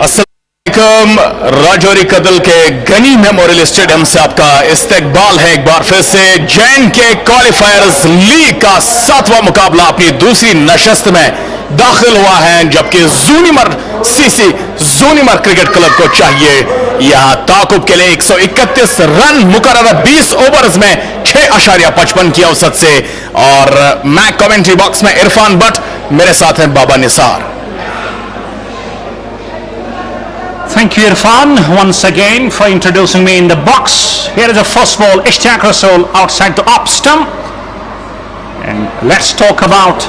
अस्सलाम राजौरी कदल के Ghani memorial stadium से आपका इस्तकबाल है। एक बार फिर से J&K क्वालिफायर्स लीग का 7वां मुकाबला अपनी दूसरी नशस्त में दाखिल हुआ है, जबकि ज़ूनिमर क्रिकेट क्लब को चाहिए यहां ताकुब के लिए 131 रन मुकर्रर 20 ओवर्स में 6.55 की औसत से। और मैं कमेंट्री बॉक्स में इरफान भट्ट, मेरे साथ हैं बाबा Nisar. Thank you, Irfan, once again for introducing me in the box. Here is the first ball, Ishtiaq Rasool outside the off stump. And let's talk about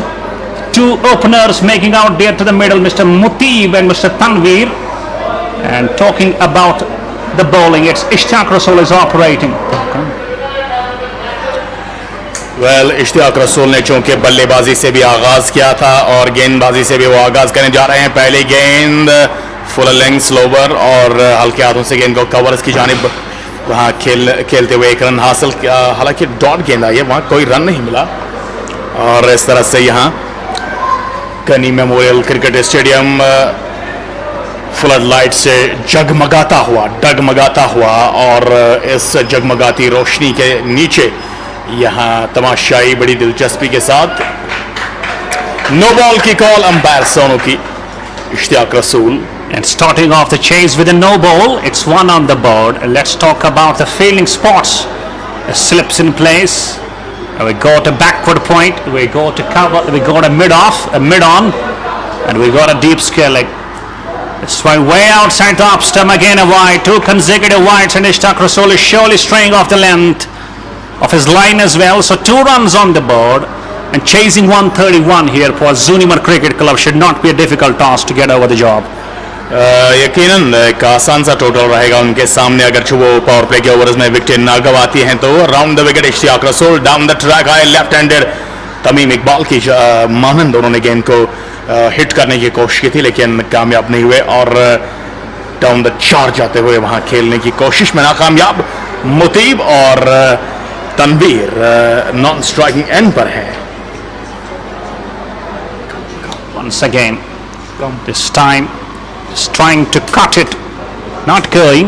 two openers making out there to the middle, Mr. Mutib and Mr. Tanveer. And talking about the bowling, it's Ishtiaq Rasool is operating. Well, Ishtiyaq रसूल ने चूंकि बल्लेबाजी से भी आगाज किया था और गेंदबाजी से भी वो आगाज करने जा रहे हैं। पहली गेंद फुल लेंथ स्लोवर और हल्के हाथों से गेंद को कवर्स की जानिब वहाँ खेलते हुए एक रन हासिल किया। हालांकि डॉट गेंद आई है, वहाँ कोई रन नहीं मिला। और इस तरह से यहाँ Ghani memorial cricket stadium floodlight से डगमगाता हुआ और इस जगमगाती रोशनी के नीचे यहाँ तमाशाई बड़ी दिलचस्पी के साथ नो बॉल की कॉल अंपायर सोनू की इश्तियाक रसूल। And starting off the chase with a no ball, it's one on the board. Let's talk about the fielding spots. Slips in place. We got a backward point. We go to cover. We got a mid off, a mid on, and we got a deep square leg. It's way outside the off stump again. A wide, 2 consecutive wides, and Ishtiaq Rasool is surely straying off the length of his line as well. So 2 runs on the board, and chasing 131 here for Zoonimar Cricket Club should not be a difficult task to get over the job. यकीनन एक आसान सा total रहेगा उनके सामने अगर वो power play के ओवर्स में विकेट ना गवाती हैं तो। राउंड द विकेट इश्तियाक रसूल, डाउन द ट्रैक आए लेफ्ट हैंडेड तमीम इकबाल की मानंद उन्होंने गेंद को हिट करने की कोशिश की थी लेकिन कामयाब नहीं हुए और डाउन द चार जाते हुए वहां खेलने की कोशिश में नाकामयाब। मुतीब और तनवीर नॉन स्ट्राइकिंग एंड पर है। Once again, this time is trying to cut it, not going,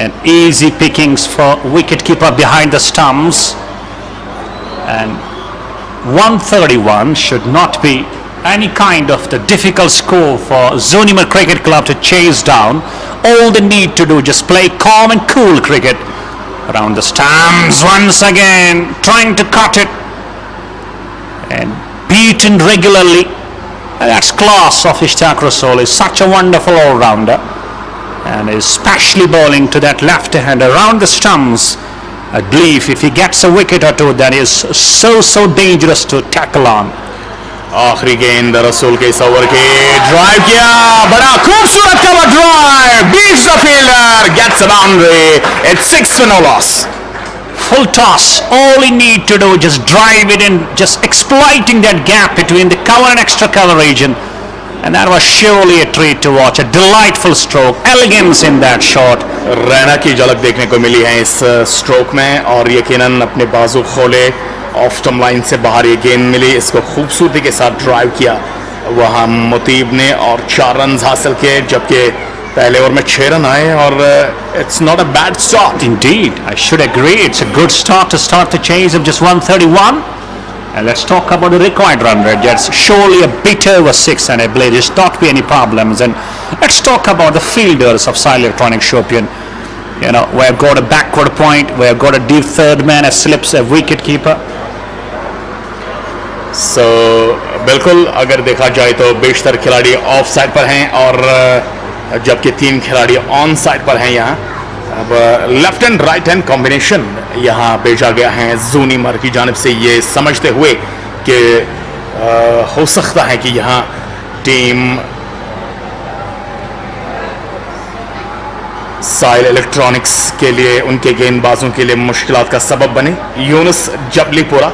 and easy pickings for wicketkeeper behind the stumps. And 131 should not be any kind of the difficult score for Zoonimar Cricket Club to chase down. All they need to do just play calm and cool cricket around the stumps. Once again trying to cut it and beaten regularly. That's class of Ishtiaq Rasool. Is such a wonderful all-rounder and is specially bowling to that left-hander around the stumps. I believe if he gets a wicket or two, that is so dangerous to tackle on. आखिरी गेंद रसूल के इस over की drive किया, बड़ा खूबसूरत cover drive, beats the fielder, gets a boundary. It's 6 for no loss. Full toss. All he need to do is just drive it in, just exploiting that gap between the cover and extra cover region. And that was surely a treat to watch. A delightful stroke, elegance in that shot. Raina की झलक देखने को मिली है इस stroke में और यकीनन अपने बाजू खोले, ऑफ स्टंप लाइन से बाहर ये गेंद मिली, इसको खूबसूरती के साथ ड्राइव किया वहाँ मुतीब ने और 4 रन हासिल किए, जबकि पहले ओवर में 6 रन आए और it's not a bad start. Indeed, I should agree. It's a good start to start the chase of just 131. And let's talk about the required run rate. That's surely a bit over 6, and I believe there's not be any problems. And let's talk about the fielders of SAAHIL Electronic Shopian. You know, we have got a backward point, we have got a deep third man, a slips, a wicket keeper. So बिल्कुल अगर देखा जाए तो बेशतर खिलाड़ी of side पर हैं और जबकि 3 खिलाड़ी ऑन साइड पर हैं। यहाँ अब left and right hand combination यहाँ भेजा गया है ज़ूनिमर की जानिब से, ये समझते हुए कि हो सकता है कि यहाँ टीम साहिल इलेक्ट्रॉनिक्स के लिए, उनके गेंदबाजों के लिए मुश्किलात का सबब बने। यूनुस जबलीपुरा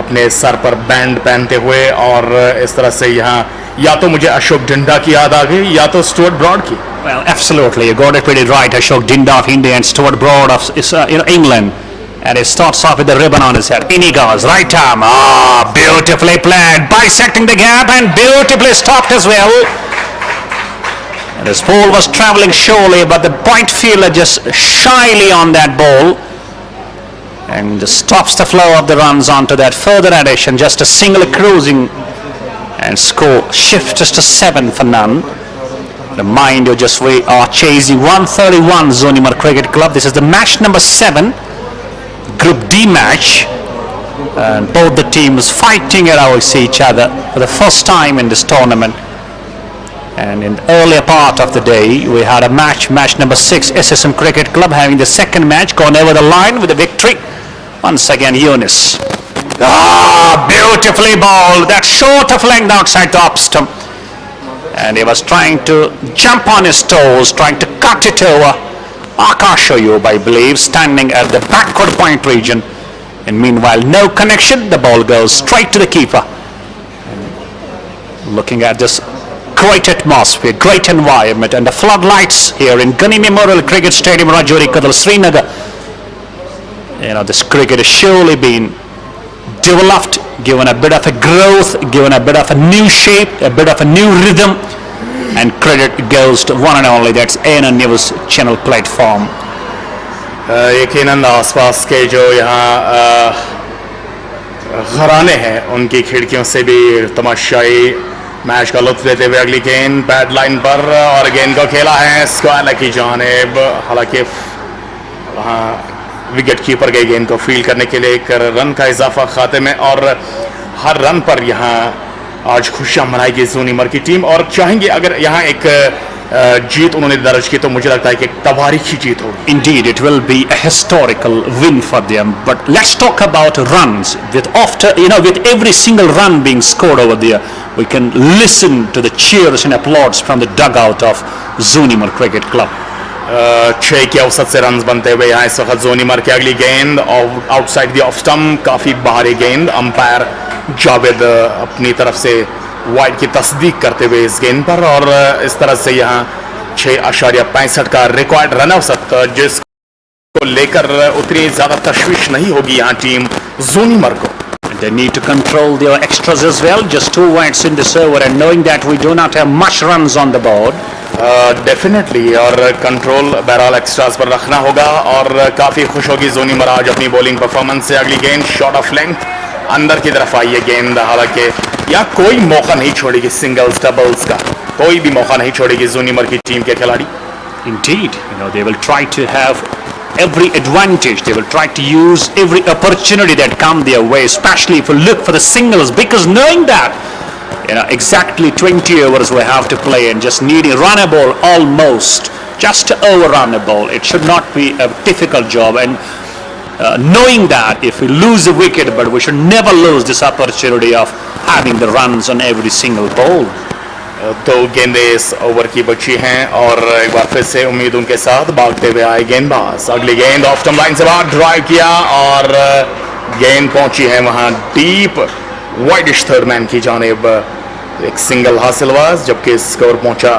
अपने सर पर बैंड पहनते हुए और इस तरह से यहाँ या तो मुझे अशोक डिंडा की याद आ गई या तो स्टुअर्ट ब्रॉड की। Well, absolutely, you got it pretty right. Ashok Dinda of India and Stuart Broad of England, and he starts off with the ribbon on his head. In he goes, right arm. Beautifully played, bisecting the gap and beautifully stopped as well. And this ball was travelling surely, but the point fielder just shyly on that ball and just stops the flow of the runs onto that further addition. Just a single cruising and score shifts just to 7 for none. Mind you, just we are chasing 131 Zoonimar Cricket Club. This is the match number 7, Group D match, and both the teams fighting it out with each other for the first time in this tournament. And in the earlier part of the day, we had a match number 6, SSM Cricket Club, having the second match gone over the line with a victory. Once again, Yunus. Beautifully bowled. That short of length outside the off stump. And he was trying to jump on his toes, trying to cut it over. Akashayub, I believe, standing at the backward point region. And meanwhile, no connection. The ball goes straight to the keeper. And looking at this great atmosphere, great environment, and the floodlights here in Gunny Memorial Cricket Stadium, Rajouri Kadal, Srinagar. You know, this cricket has surely been developed, given a bit of a growth, given a bit of a new shape, a bit of a new rhythm, and credit goes to one and only, that's ANN News channel platform. यकीनन आसपास के जो यहाँ घराने हैं उनकी खिड़कियों से भी तमाशाई मैच का लुत्फ लेते हुए अगली गेंद बैड लाइन पर, और गेंद को खेला है स्क्वायर की जानिब। हालांकि वहाँ विकेट कीपर गई गेंद को फील्ड करने के लिए, एक रन का इजाफा खाते में, और हर रन पर यहाँ आज खुशियां मनाएगी ज़ूनिमर की टीम, और चाहेंगे अगर यहाँ एक जीत उन्होंने दर्ज की तो मुझे लगता है कि एक तवारीखी जीत होगी। Indeed, it will be a historical win for them. But let's talk about runs. With every single run being scored over there, we can listen to the cheers and applause from the dugout of Zoonimar Cricket Club. 6 के औसत से run बनते हुए यहाँ इस वक्त ज़ूनिमर की अगली गेंद आउटसाइड द ऑफ स्टंप, काफी बाहरी गेंद। अंपायर जावेद अपनी तरफ से वाइड की तस्दीक करते हुए इस गेंद पर, और इस तरह से यहाँ 6.65 का रिकॉर्ड रन औसत, जिसको लेकर उतनी ज्यादा तशवीश नहीं होगी यहाँ टीम ज़ूनिमर को। They need to control their extras as well. Just 2 wides in this over, and knowing that we do not have much runs on the board. Definitely, और कंट्रोल बहरहाल एक्स्ट्रास पर रखना होगा, और काफी खुश होगी ज़ूनिमर आज अपनी बॉलिंग परफॉर्मेंस से। अगली गेंद शॉट ऑफ लेंथ अंदर की तरफ आई है गेंद। हालांकि यहाँ कोई मौका नहीं छोड़ेगी सिंगल्स डबल्स का, कोई भी मौका नहीं छोड़ेगी ज़ूनिमर की टीम के खिलाड़ी। Indeed, they will try to have every advantage. They will try to use every opportunity that come their way, especially if we look for the singles, because knowing that exactly 20 overs we have to play, and just needing run a ball almost just to overrun a ball, it should not be a difficult job. And knowing that if we lose a wicket, but we should never lose this opportunity of having the runs on every single ball. तो गेंदे इस over की बची हैं, और एक बार फिर से उम्मीद उनके साथ भागते हुए आए गेंदबाज। अगली गेंद ऑफ स्टंप लाइन से बाहर ड्राइव किया, और गेंद पहुंची है वहां डीप वाइडिश थर्ड मैन की जानिब। एक सिंगल हासिल हुआ, जबकि स्कोर पहुंचा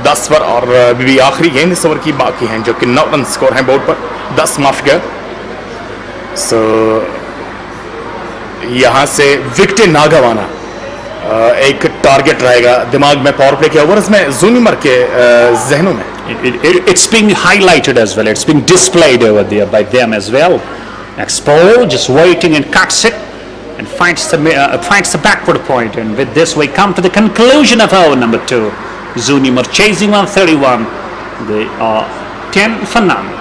10 पर, और अभी भी आखिरी गेंद इस ओवर की बाकी हैं, जबकि 9 रन स्कोर हैं बोर्ड पर, 10 माफ गया। सो यहां से विकेट ना गंवाना एक टारगेट रहेगा दिमाग में पावर प्ले के ओवर्स में ज़ूनिमर के जहनों में। It's being highlighted as well. It's being displayed over there by them as well. Next ball, just waiting, and cuts it and finds the backward point. And with this, we come to the conclusion of over number 2. Zoonimar chasing 131. They are 10 for none.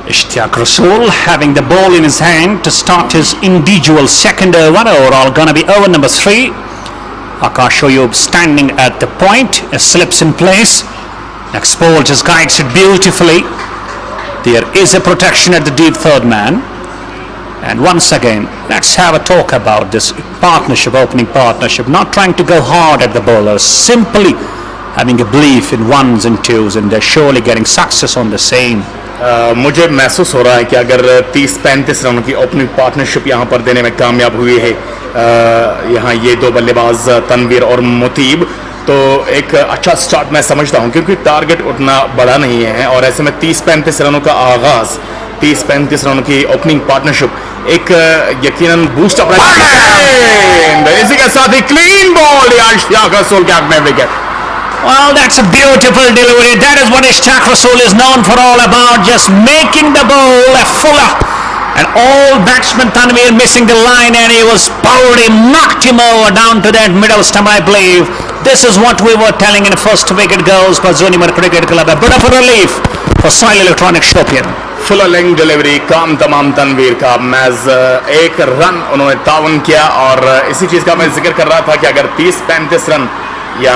Ishtiaq Rasool having the ball in his hand to start his individual second over. Overall gonna be over number 3. Akashayub standing at the point, slips in place. Next ball just guides it beautifully. There is a protection at the deep third man. And once again, let's have a talk about this partnership, opening partnership. Not trying to go hard at the bowlers, simply having a belief in ones and twos, and they're surely getting success on the same. मुझे महसूस हो रहा है कि अगर 30-35 रनों की opening partnership यहाँ पर देने में कामयाब हुई है यहाँ ये दो बल्लेबाज तनवीर और मुतीब, तो एक अच्छा स्टार्ट मैं समझता हूँ, क्योंकि टारगेट उतना बड़ा नहीं है और ऐसे में 30-35 रनों का आगाज, 30-35 रनों की ओपनिंग पार्टनरशिप एक यकीनन बूस्ट अप रहेगा। इसी के साथ ही क्लीन बॉल इश्तियाक रसूल के हक में wicket. Well, that's a beautiful delivery. That is what Ishtiaq Rasool is known for all about, just making the ball a fuller. And all batsman Tanveer missing the line, and he was powered him, knocked him over down to that middle stump, I believe. This is what we were telling in the first wicket goes for Zoonimar Cricket Club. A bit of a relief for SAAHIL Electronic Shopian. Full length delivery, काम तमाम तनवीर का। Match एक run उन्होंने तावन किया और इसी चीज़ का मैं जिक्र कर रहा था कि अगर 30-35 रन या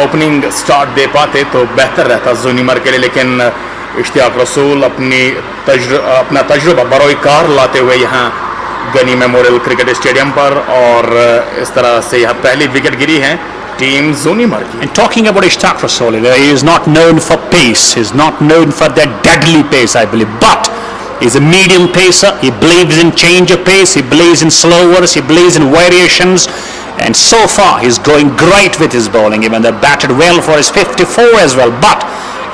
ओपनिंग स्टार्ट दे पाते तो बेहतर रहता ज़ूनिमर के लिए, लेकिन इश्तियाक रसूल अपना तजुर्बा बरोए कार लाते हुए यहाँ गनी मेमोरियल क्रिकेट स्टेडियम पर, और इस तरह से यहाँ पहली विकेट गिरी है टीम ज़ूनिमर की। And talking about Ishtiaq Rasool, he is not known for pace, he is not known for that deadly pace, I believe, but he's a medium pacer. He believes in change of pace, he believes in slowers, he believes in variations. And so far he's going great with his bowling, even though batted well for his 54 as well, but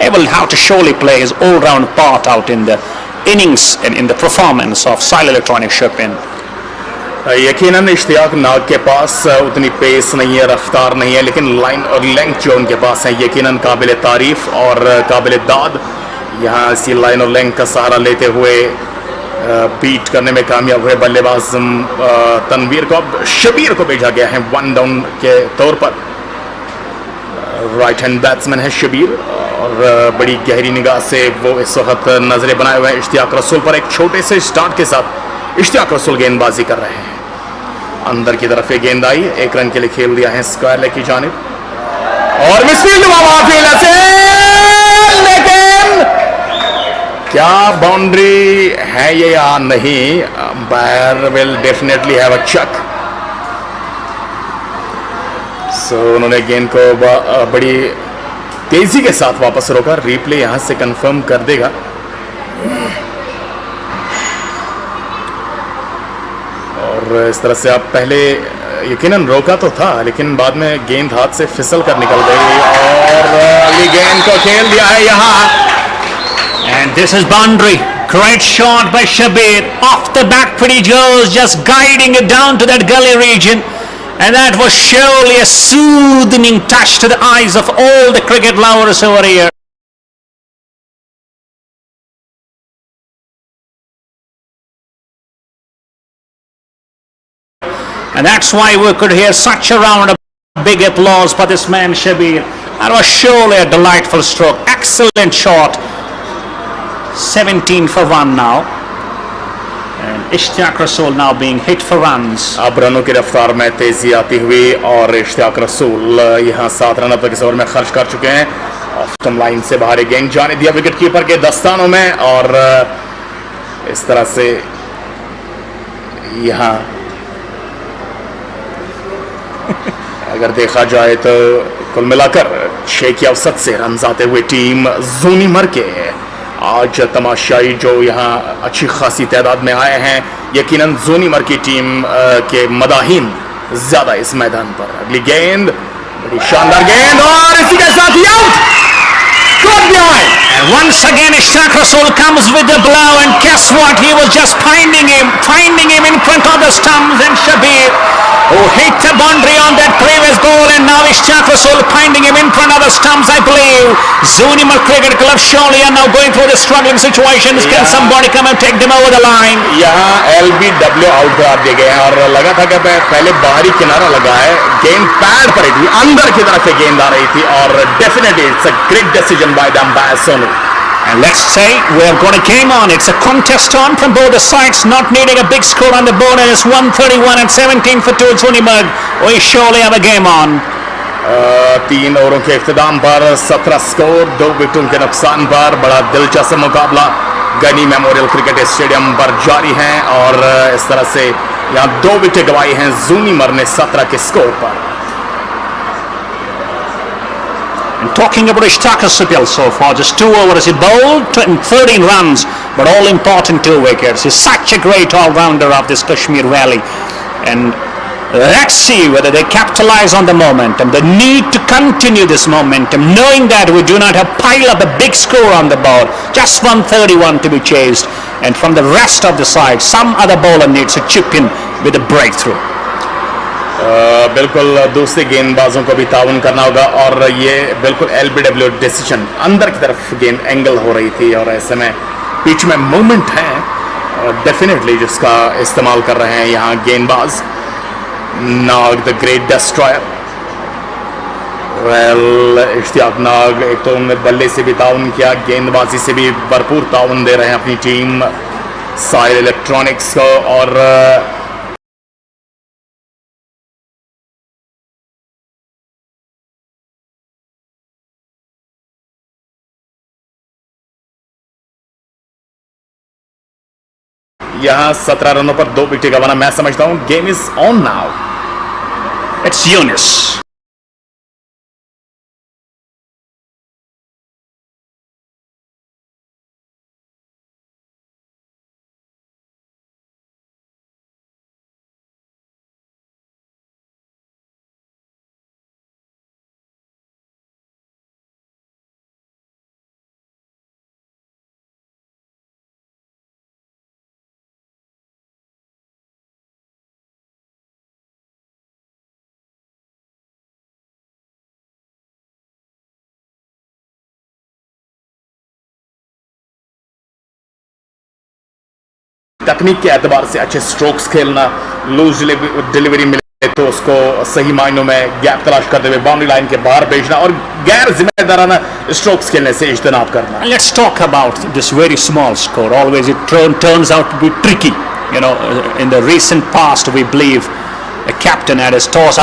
he will have to surely play his all-round part out in the innings and in the performance of SAAHIL Electronic Shopian. यकीनन इश्तियाक नाग के पास उतनी pace नहीं है, रफ्तार नहीं है, लेकिन line और लेंथ जो उनके पास है यकीनन काबिल तारीफ और काबिल दाद। यहाँ इसी लाइन और लेंथ का सहारा लेते हुए बीट करने में कामयाब हुए बल्लेबाज तनवीर को। अब शबीर को भेजा गया है वन डाउन के तौर पर। राइट हैंड बैट्समैन है शबीर और बड़ी गहरी निगाह से वो इस वक्त नजरें बनाए हुए हैं इश्तियाक रसूल पर। एक छोटे से स्टार्ट के साथ इश्तियाक रसूल गेंदबाजी कर रहे हैं। अंदर की तरफ गेंद आई, एक रन के लिए खेल दिया है स्क्वायर लेग की जानिब और मिसफील्ड से, लेकिन क्या बाउंड्री है ये या नहीं? Umpire will definitely have a check. So उन्होंने गेंद को बड़ी तेजी के साथ वापस रोका। रिप्ले यहां से कंफर्म कर देगा। और इस तरह से आप पहले यकीनन रोका तो था, लेकिन बाद में गेंद हाथ से फिसल कर निकल गई और अगली गेंद को खेल दिया है यहां। And this is boundary. Great shot by Shabir. Off the back foot he goes, just guiding it down to that gully region. And that was surely a soothing touch to the eyes of all the cricket lovers over here. And that's why we could hear such a round of big applause for this man Shabir. That was surely a delightful stroke. Excellent shot. 17 for 1 now, and Ishtiaq Rasool now being hit for runs. अब रनों की रफ्तार में तेजी आती हुई और इश्तियाक रसूल यहाँ 7 रन अब तक इस ओवर में खर्च कर चुके हैं। ऑफ स्टंप लाइन से बाहर गेंद जाने दिया विकेट कीपर के दस्तानों में और इस तरह से यहाँ अगर देखा जाए तो कुल मिलाकर 6 की औसत से रन आते हुए टीम ज़ूनिमर के आज तमाशाई जो यहाँ अच्छी खासी तादाद में आए हैं, यकीनन ज़ूनिमर की टीम के मदाहीन ज़्यादा इस मैदान पर। अगली गेंद बड़ी शानदार गेंद और इसी के साथ ही out. And once again Ishtiaq Rasool comes with the blow, and guess what? He was just finding him in front of the stumps, and Shabir who hit the boundary on that previous ball, and now Ishtiaq Rasool finding him in front of the stumps, I believe. Zoonimar Cricket Club surely are now going through the struggling situations. Can somebody come and take them over the line? यहाँ LBW out करार दिए गए हैं और लगा था कि पहले बाहरी किनारा लगा है, गेंद पैड पर थी, अंदर की तरफ से गेंद आ रही थी और definitely it's a great decision by the umpire Sonu. And let's say we have got a game on. It's a contest on from both the sides, not needing a big score on the board, and it's 131 and 17 for 2 Zoonimar. We surely have a game on. 3 ओवरों के इख्तिताम पर 17 score, 2 विकेटों के नुकसान पर बड़ा दिलचस्प मुकाबला Ghani memorial cricket stadium पर जारी हैं और इस तरह से यहाँ 2 विकेट गंवाई हैं जूनिमर ने 17 के स्कोर पर. And talking about TATA SKY so far, just 2 overs he bowled, 13 runs, but all important 2 wickets. He's such a great all-rounder of this Kashmir Valley, and let's see whether they capitalize on the momentum. They need to continue this momentum, knowing that we do not have pile up a big score on the board. Just 131 to be chased, and from the rest of the side, some other bowler needs to chip in with a breakthrough. बिल्कुल दूसरे गेंदबाजों को भी ताउन करना होगा और ये बिल्कुल LBW डिसीजन, अंदर की तरफ गेंद एंगल हो रही थी और ऐसे में पिच में मूवमेंट है डेफिनेटली जिसका इस्तेमाल कर रहे हैं यहाँ गेंदबाज. Nag the great destroyer. Well Ishtiaq Nag एक तो उन्होंने बल्ले से भी ताउन किया, गेंदबाजी से भी भरपूर ताउन दे रहे हैं अपनी टीम साहिल इलेक्ट्रॉनिक्स को. और यहाँ 17 रनों पर 2 विकेट गंवाना, मैं समझता हूं game is on now. It's Yunus. तकनीक के एतबार से अच्छे स्ट्रोक्स खेलना, लूज डिलीवरी मिले तो उसको सही मायनों में गैप तलाश करते हुए बाउंड्री लाइन के बाहर भेजना और गैर जिम्मेदाराना स्ट्रोक्स खेलने से इज्तनाब करना. Let's talk about this very small score. Always it turns out to be tricky. You know, in the recent past, we believe a captain had his toss.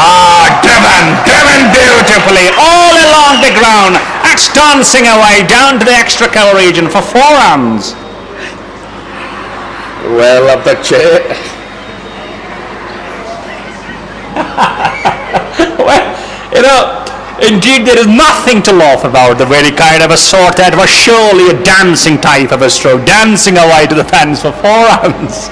Driven beautifully all along the ground. That's dancing away down to the extra cover region for 4 runs. Well, अब तक 6. Well, you know, indeed there is nothing to laugh about. The very kind of a sort that was surely a dancing type of a stroke, dancing away to the fence for 4 runs.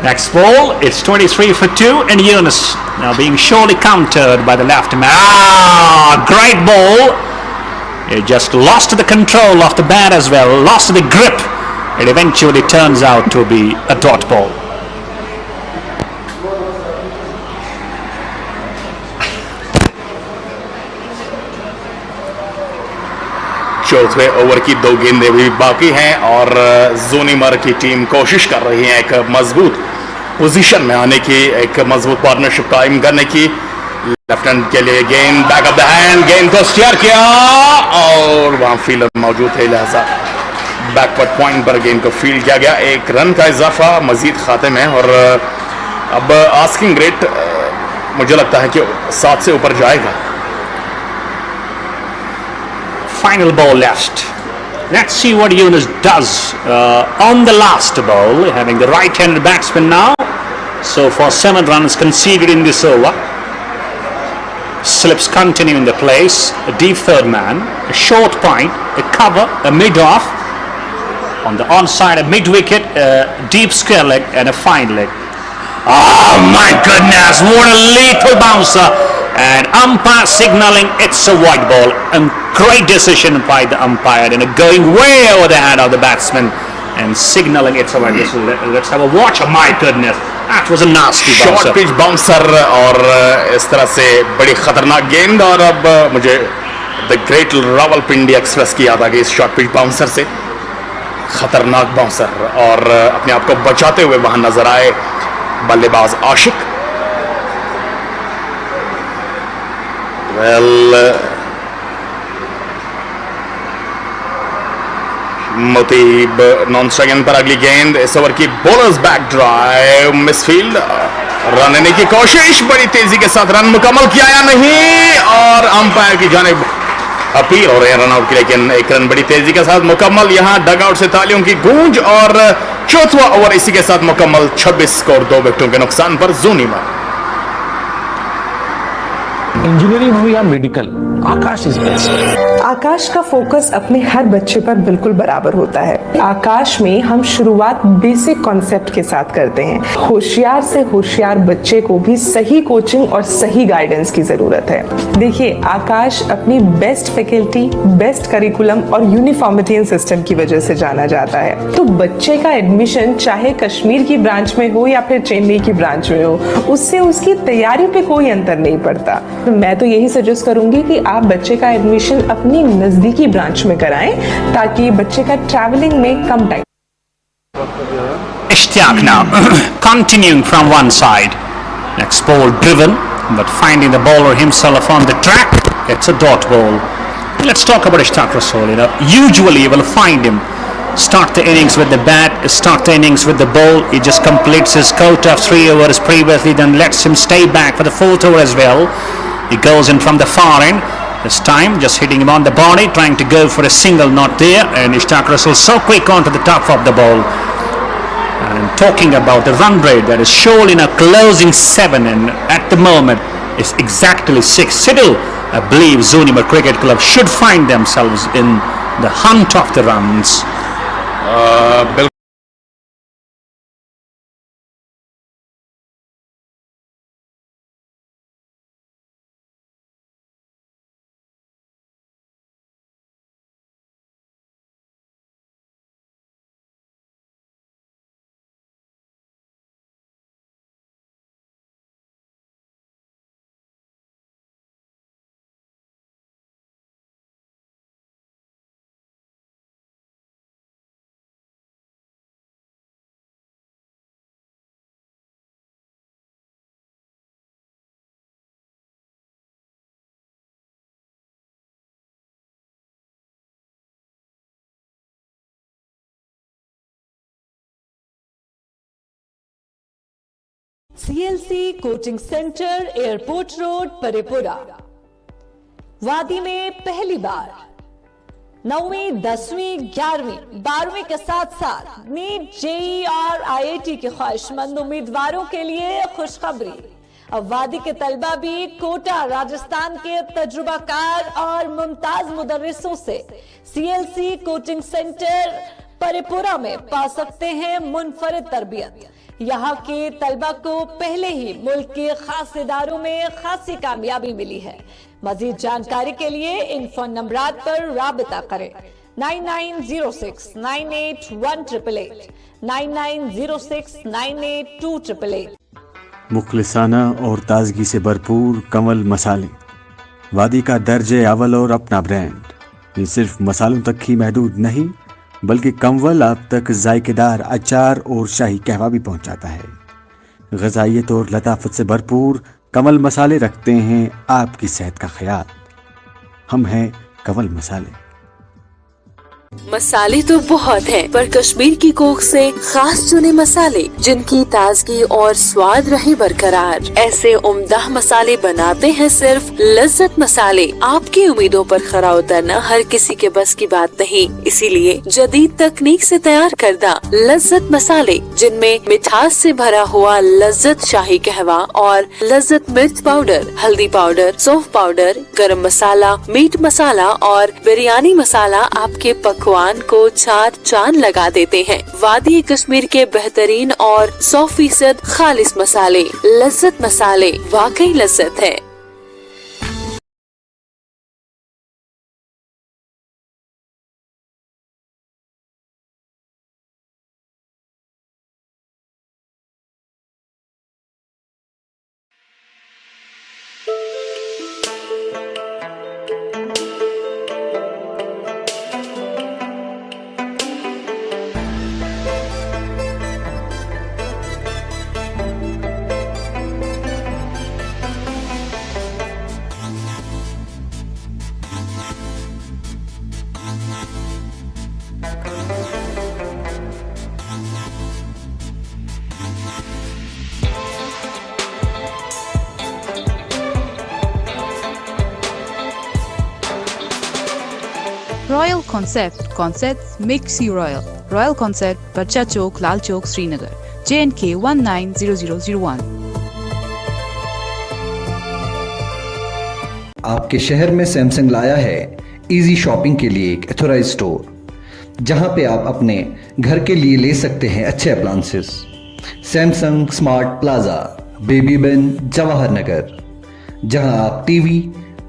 Next ball, it's 23 for 2, and Yunus now being surely countered by the left man. Great ball. He just lost the control of the bat as well, lost the grip. It eventually turns out to be a dot ball. चौथे over की 2 गेंदें भी बाकी हैं और जोनीमर की team कोशिश कर रही है एक मजबूत पोजीशन में आने की, एक मजबूत पार्टनरशिप कायम करने की. लेफ्ट हैंड के लिए गेंद बैक ऑफ द हैंड, गेंद को स्टीयर किया और वहां फील्डर मौजूद थे, लिहाजा बैकवर्ड पॉइंट पर गेंद को फील्ड किया गया. 1 रन का इजाफा मजीद खाते में और अब आस्किंग रेट मुझे लगता है कि 7 से ऊपर जाएगा. Final ball left. Let's see what Yunus does on the last ball, having the right-handed batsman now. So for 7 runs conceded in this over. Slips continue in the place. A deep third man, a short point, a cover, a mid-off. On the onside, a mid-wicket, a deep square leg and a fine leg. Oh my goodness, what a lethal bouncer. And umpire signaling it's a white ball. And great decision by the umpire, and going way over the head of the batsman and signaling it's a white ball. Let's have a watch. Oh my goodness, that was a nasty bouncer. Short pitch bouncer और इस तरह से बड़ी खतरनाक गेंद. और अब मुझे द ग्रेट रावलपिंडी एक्सप्रेस की याद आ गई इस शॉर्ट पिच बाउंसर से. खतरनाक बाउंसर और अपने आप को बचाते हुए वहां नजर आए बल्लेबाज आशिक. वेल मुतीब नॉन स्ट्राइक पर अगली गेंद. इस ओवर की bowlers back drive misfield, run लेने की कोशिश, बड़ी तेजी के साथ रन मुकम्मल किया या नहीं और अंपायर की जानिब अपील हो रहे हैं रनआउट की, लेकिन एक रन बड़ी तेजी के साथ मुकम्मल। यहां डगआउट से तालियों की गूंज और चौथा ओवर इसी के साथ मुकम्मल। 26 स्कोर 2 विकेटों के नुकसान पर ज़ूनिमर। इंजीनियरिंग हो या मेडिकल, आकाश इज बेस्ट। आकाश का फोकस अपने हर बच्चे पर बिल्कुल बराबर होता है। आकाश में हम शुरुआत बेसिक कॉन्सेप्ट के साथ करते हैं। होशियार से होशियार बच्चे को भी सही कोचिंग और सही गाइडेंस की जरूरत है। देखिए, आकाश अपनी बेस्ट फैकल्टी, बेस्ट करिकुलम और यूनिफॉर्मिटी सिस्टम की वजह से जाना जाता है। तो बच्चे का एडमिशन चाहे कश्मीर की ब्रांच में हो या फिर चेन्नई की ब्रांच में हो, उससे उसकी तैयारी पे कोई अंतर नहीं पड़ता। मैं तो यही सजेस्ट करूंगी कि आप बच्चे का एडमिशन अपनी नजदीकी ब्रांच में कराएं, ताकि बच्चे का ट्रैवलिंग में कम time. Ishtiaq now continuing from one side. Next ball driven, but finding the bowler himself on the track. It's a dot ball. Let's talk about Ishtiaq Rasool. Usually you will find him start the innings with the bat, start the innings with the ball. He just completes his quota of 3 overs previously, then lets him stay back for the 4th over as well. He goes in from the far end. This time just hitting him on the body, trying to go for a single, not there. And Ishtiaq Rasool so quick onto the top of the ball. And talking about the run rate that is shown in a closing 7, and at the moment is exactly 6. Still, I believe Zoonimar Cricket Club should find themselves in the hunt of the runs. CLC coaching centre, airport road, Parepura. वादी में पहली बार 9वीं, 10वीं, 11वीं, 12वीं के साथ साथ NEET, JEE और IIT के ख्वाहिशमंद उम्मीदवारों के लिए खुशखबरी। अब वादी के तलबा भी कोटा राजस्थान के तजुर्बाकार और मुमताज मुदर्रिसों से CLC कोचिंग सेंटर परेपुरा में पा सकते हैं मुनफरिद तरबियत। यहाँ के तलबा को पहले ही मुल्क के खास इदारों में खासी कामयाबी मिली है। मजीद जानकारी के लिए इन फोन नंबरात पर राबिता करें। 9906981888, 9906982888। मुखलिसाना और ताजगी से भरपूर कंवल मसाले, वादी का दर्जे अव्वल और अपना ब्रांड। ये सिर्फ मसालों तक ही महदूद नहीं, बल्कि कंवल आप तक जायकेदार अचार और शाही कहवा भी पहुंचाता है। ग़िज़ाइयत और लताफत से भरपूर कंवल मसाले रखते हैं आपकी सेहत का ख्याल। हम हैं कंवल मसाले। मसाले तो बहुत हैं, पर कश्मीर की कोख से खास चुने मसाले जिनकी ताजगी और स्वाद रहे बरकरार। ऐसे उम्दा मसाले बनाते हैं सिर्फ लज्जत मसाले। आपकी उम्मीदों पर खरा उतरना हर किसी के बस की बात नहीं, इसीलिए जदीद तकनीक से तैयार करदा लज्जत मसाले, जिनमें मिठास से भरा हुआ लज्जत शाही कहवा और लज्जत मिर्च पाउडर, हल्दी पाउडर, सौंफ पाउडर, गरम मसाला, मीट मसाला और बिरयानी मसाला आपके पकवान को 4 चांद लगा देते हैं। वादी कश्मीर के बेहतरीन और 100% खालिस मसाले, लज्जत मसाले, वाकई लज्जत है। Royal concept makes you royal concept बच्चा चौक लाल चौक श्रीनगर J&K 190001। आपके शहर में सैमसंग लाया है इजी शॉपिंग के लिए एक एथोराइज स्टोर, जहां पे आप अपने घर के लिए ले सकते हैं अच्छे अप्लायंसेस। सैमसंग स्मार्ट प्लाजा, बेबी बिन, जवाहर नगर, जहां आप TV,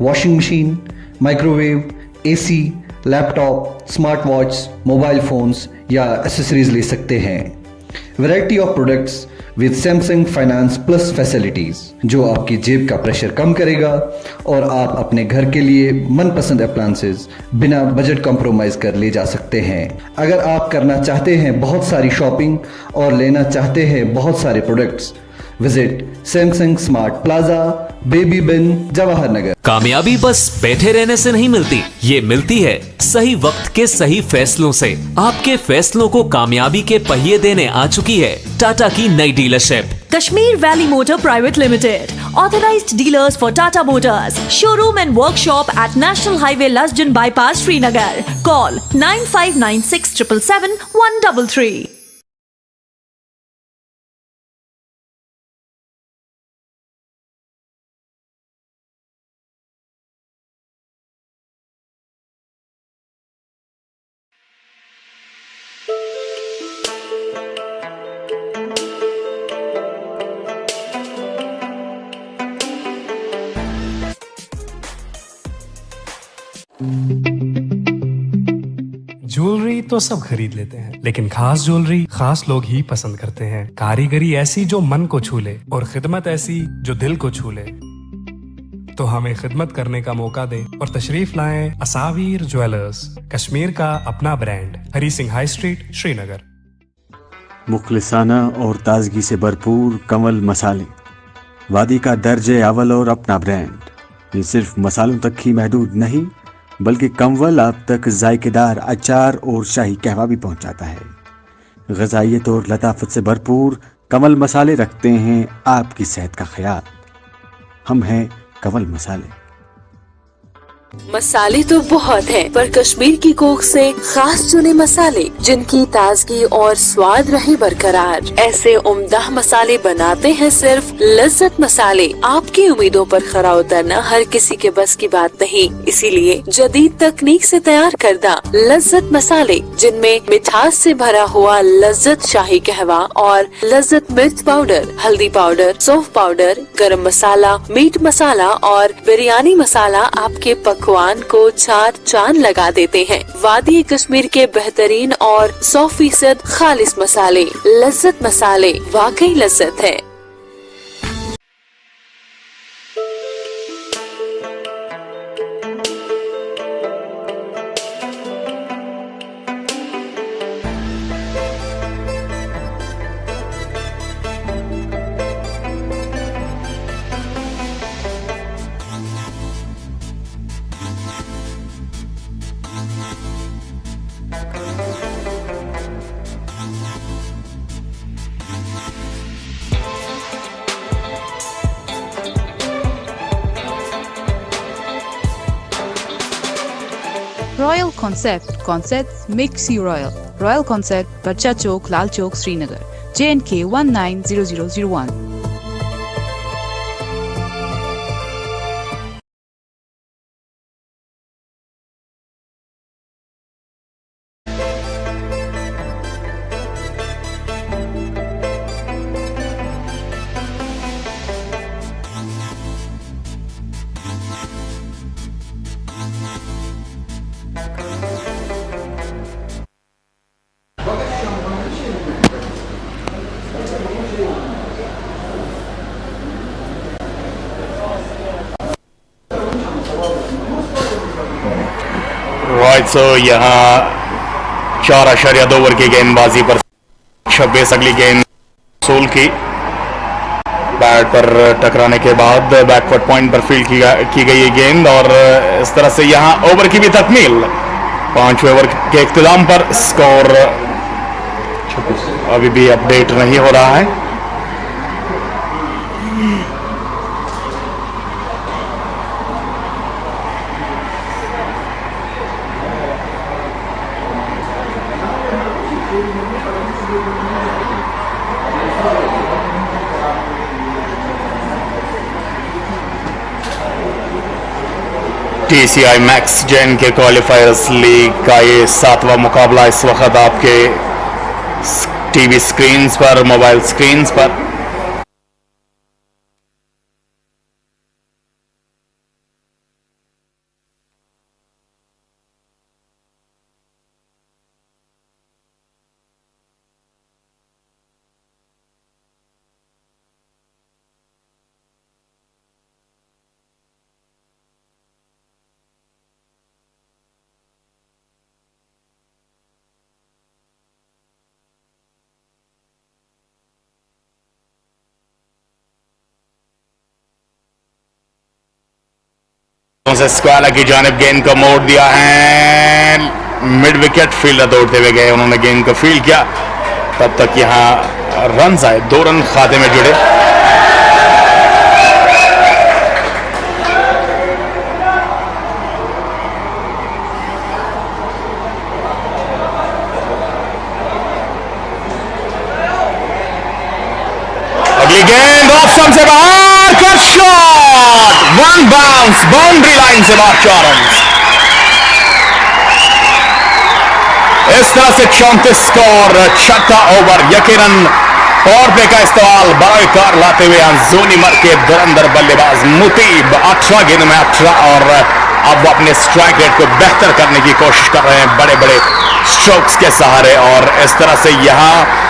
washing machine, microwave, AC, laptop, smart watch, mobile phones या एसेसरीज ले सकते हैं। Variety of products with Samsung finance plus facilities, जो आपकी जेब का प्रेशर कम करेगा और आप अपने घर के लिए मनपसंद अप्लायंसेस बिना बजट कॉम्प्रोमाइज कर ले जा सकते हैं। अगर आप करना चाहते हैं बहुत सारी शॉपिंग और लेना चाहते हैं बहुत सारे products, visit Samsung smart plaza, बेबी बिन, जवाहर नगर। कामयाबी बस बैठे रहने से नहीं मिलती, ये मिलती है सही वक्त के सही फैसलों से। आपके फैसलों को कामयाबी के पहिए देने आ चुकी है टाटा की नई dealership Kashmir Valley Motor Pvt Ltd, authorized dealers for Tata Motors, showroom and workshop at National Highway Lasjan Bypass, Srinagar. Call 959677 133. Jewellery तो सब खरीद लेते हैं, लेकिन खास ज्वेलरी खास लोग ही पसंद करते हैं। कारीगरी ऐसी जो मन को छू ले और खिदमत ऐसी जो दिल को छू ले। तो हमें खिदमत करने का मौका दें और तशरीफ लाएं असावीर ज्वेलर्स, कश्मीर का अपना brand, Hari Singh high street, Srinagar. मुखलिसाना और ताजगी से भरपूर कमल मसाले, वादी का दर्जे अव्वल और अपना ब्रांड। ये सिर्फ मसालों तक ही महदूद नहीं, बल्कि कमवल आप तक जायकेदार अचार और शाही कहवा भी पहुंचाता है। ग़िज़ाइयत और लताफत से भरपूर कमल मसाले रखते हैं आपकी सेहत का ख्याल। हम हैं कमल मसाले। मसाले तो बहुत हैं, पर कश्मीर की कोख से खास चुने मसाले जिनकी ताजगी और स्वाद रहे बरकरार। ऐसे उम्दा मसाले बनाते हैं सिर्फ लज्जत मसाले। आपकी उम्मीदों पर खरा उतरना हर किसी के बस की बात नहीं, इसीलिए जदीद तकनीक से तैयार करदा लज्जत मसाले, जिनमें मिठास से भरा हुआ लज्जत शाही कहवा और लज्जत मिर्च पाउडर, हल्दी पाउडर, सौंफ पाउडर, गरम मसाला, मीट मसाला और बिरयानी मसाला आपके पकवान को 4 चांद लगा देते हैं। वादी कश्मीर के बेहतरीन और 100% खालिस मसाले, लज्जत मसाले, वाकई लज्जत है। Royal concept makes you royal concept बच्चा चौक लाल चौक श्रीनगर J&K 190001। सो यहाँ 4.2 ओवर की गेंदबाजी पर 26 अगली गेंद सोल की बैट पर टकराने के बाद बैकवर्ड पॉइंट पर फील्ड की गई ये गेंद, और इस तरह से यहाँ ओवर की भी तकमील। 5वें ओवर के इख्तिताम पर स्कोर अभी भी अपडेट नहीं हो रहा है। TCI मैक्स J&K क्वालिफायर्स लीग का ये 7वां मुकाबला इस वक्त आपके टीवी स्क्रीन पर, मोबाइल स्क्रीन पर। से स्क्वाला की जानिब गेंद को मोड़ दिया है, मिड विकेट फील्डर दौड़ते हुए गए, उन्होंने गेंद को फील्ड किया, तब तक यहां रन आए, 2 रन खाते में जुड़े। अगली गेंद ऑफ स्टंप से बाहर का शॉट, 1 बाउंस, बाउंड्री लाइन से बाहर, 4 रन। इस तरह से 34 स्कोर, छठा ओवर, यकीनन पावर प्ले का इस्तेमाल बराकार लाते हुए ज़ूनिमर के धुरंधर बल्लेबाज मुतीब 18 गेंद में 18, और अब वो अपने स्ट्राइक रेट को बेहतर करने की कोशिश कर रहे हैं बड़े बड़े स्ट्रोक्स के सहारे। और इस तरह से यहां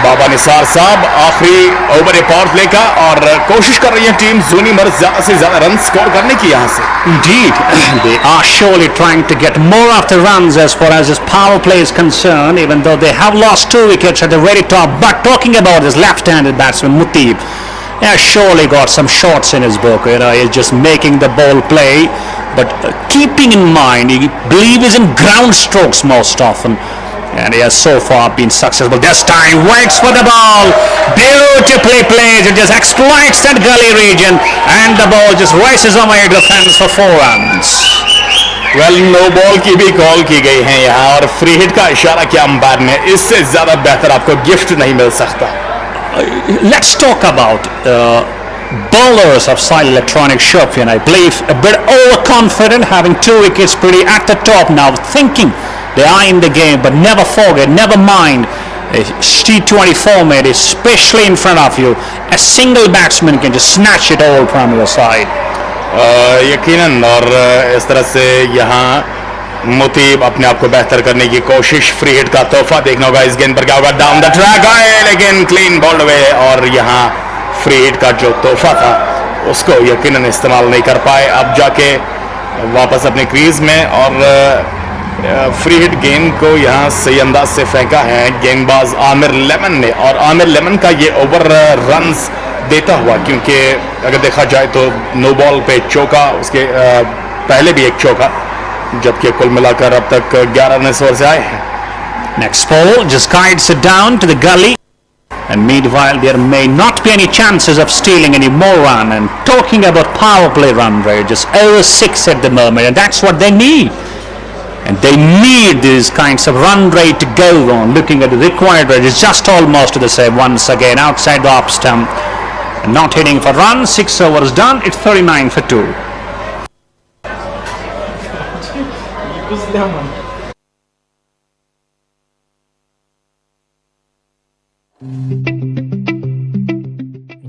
बाबा निसार साहब आखिरी ओवर है पावर प्ले का, और कोशिश कर रही है टीम ज़ूनिमर ज्यादा से ज्यादा रन स्कोर करने की यहां से। Indeed, they are surely trying to get more of the runs as far as this power play is concerned, even though they have lost 2 wickets at the very top. But talking about this left-handed batsman Muteeb, he has surely got some shots in his book. He's just making the ball play, but keeping in mind, he believes in ground strokes most often. And he has so far been successful. This time waits for the ball, beautifully plays, it just exploits that gully region, and the ball just races away to the fence for 4 runs. Well no ball की भी call की गई है यहाँ, और free hit का इशारा किया अंपायर ने, इससे ज्यादा बेहतर आपको गिफ्ट नहीं मिल सकता। Let's talk about bowlers of SAAHIL Electronic Shopian. I believe a bit overconfident, having 2 wickets pretty at the top now, thinking they are in the game, but never forget, never mind, a T20 format, especially in front of you, a single batsman can just snatch it all from your side. यकीनन, और इस तरह से यहाँ मुतीब अपने आप को बेहतर करने की कोशिश, फ्री हिट का तोहफा देखना होगा इस गेंद पर क्या होगा, डाउन द ट्रैक आए लेकिन क्लीन बॉल्ड हुए, और यहाँ फ्री हिट का जो तोहफा था उसको यकीनन इस्तेमाल नहीं कर पाए, अब जाके वापस अपने क्रीज में, और फ्री हिट गेंद को यहाँ सही अंदाज से फेंका है गेंदबाज आमिर लेमन ने, और आमिर लेमन का ये ओवर रन्स देता हुआ, क्योंकि अगर देखा जाए तो नो बॉल पे चौका, उसके पहले भी एक चौका, जबकि कुल मिलाकर अब तक 11 रन इस ओवर से आए हैं। Next ball just guides it down to the gully, and meanwhile there may not be any chances of stealing any more run. And talking about power play run rate, just over 6 at the moment, and that's what they need. And they need these kinds of run rate to go on. Looking at the required rate, it's just almost the same. Once again, outside the off stump, not hitting for runs. 6 overs done. It's 39 for 2.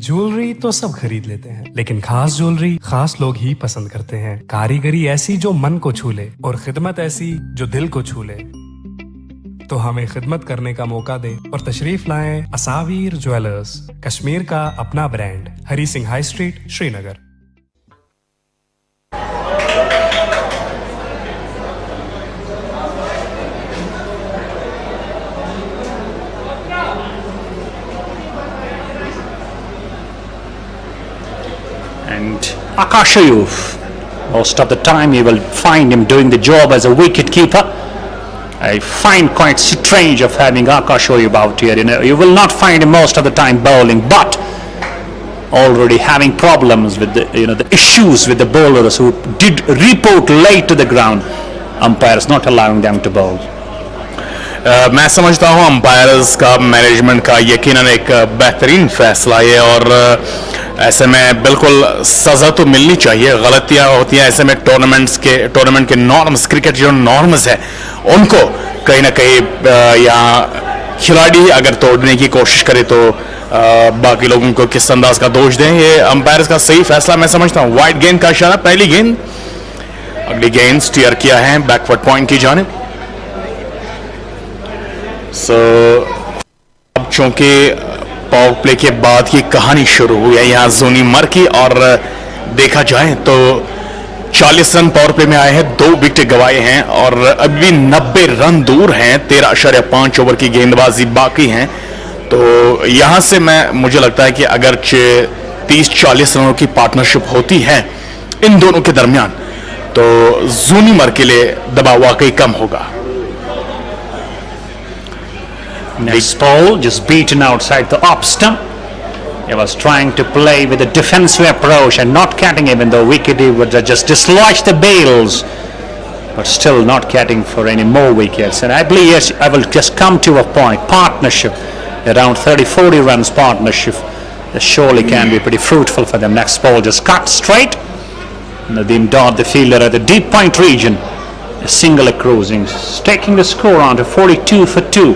Jewellery तो सब खरीद लेते हैं, लेकिन खास jewellery खास लोग ही पसंद करते हैं। कारीगरी ऐसी जो मन को छू ले, और खिदमत ऐसी जो दिल को छू ले। तो हमें खिदमत करने का मौका दें और तशरीफ लाएं असावीर ज्वेलर्स, कश्मीर का अपना brand, Hari Singh high street, Srinagar. And Akashayuf, most of the time you will find him doing the job as a wicket keeper. I find quite strange of having Akashayuf out here. You will not find him most of the time bowling, but already having problems with the issues with the bowlers who did report late to the ground. Umpires not allowing them to bowl. मैं समझता हूँ umpires का, management का यकीनन एक बेहतरीन फैसला है, और ऐसे में बिल्कुल सजा तो मिलनी चाहिए, गलतियां होती हैं ऐसे में। टूर्नामेंट के नॉर्म्स, क्रिकेट जो नॉर्म्स है उनको कहीं ना कहीं यहाँ खिलाड़ी अगर तोड़ने की कोशिश करे तो बाकी लोगों को किस अंदाज का दोष दें। ये अंपायर का सही फैसला मैं समझता हूँ। वाइड गेंद का इशारा, पहली गेंद। अगली गेंद स्टीयर किया है बैकवर्ड पॉइंट की जानिब। अब चूंकि पावर प्ले के बाद की कहानी शुरू हुई है यहाँ ज़ूनिमर की, और देखा जाए तो 40 रन पावर प्ले में आए हैं, 2 विकेट गंवाए हैं और अभी 90 रन दूर हैं। 13.5 ओवर की गेंदबाजी बाकी हैं। तो यहां से मुझे लगता है कि अगर 30-40 रनों की पार्टनरशिप होती है इन दोनों के दरमियान तो ज़ूनिमर के लिए दबाव वाकई कम होगा। Next ball just beaten outside the off stump. He was trying to play with a defensive approach and not getting even though wicket. He would just dislodge the bails, but still not getting for any more wickets. And I believe, yes, I will just come to a point. Partnership, around 30-40 runs partnership, that surely can be pretty fruitful for them. Next ball just cut straight. Nadeem Dodd, the fielder at the deep point region, a single cruising, taking the score on to 42 for 2.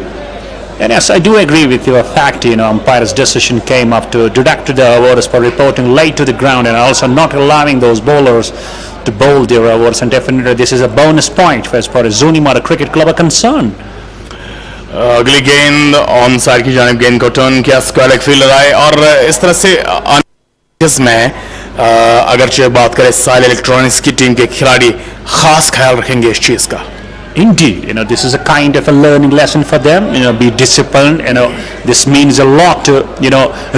And yes, I do agree with your fact, umpire's decision came up to deduct the overs for reporting late to the ground and also not allowing those bowlers to bowl their overs, and definitely this is a bonus point as far as Zoonimar Cricket Club are concerned. अगली गेंद on side की जानिब गेंद को turn किया, square leg fielder आए और इस तरह से में अगरचे बात करें साहिल इलेक्ट्रॉनिक्स की टीम के खिलाड़ी खास ख्याल रखेंगे इस चीज का। Indeed, this is a kind of a learning lesson for them. Be disciplined. This means a lot to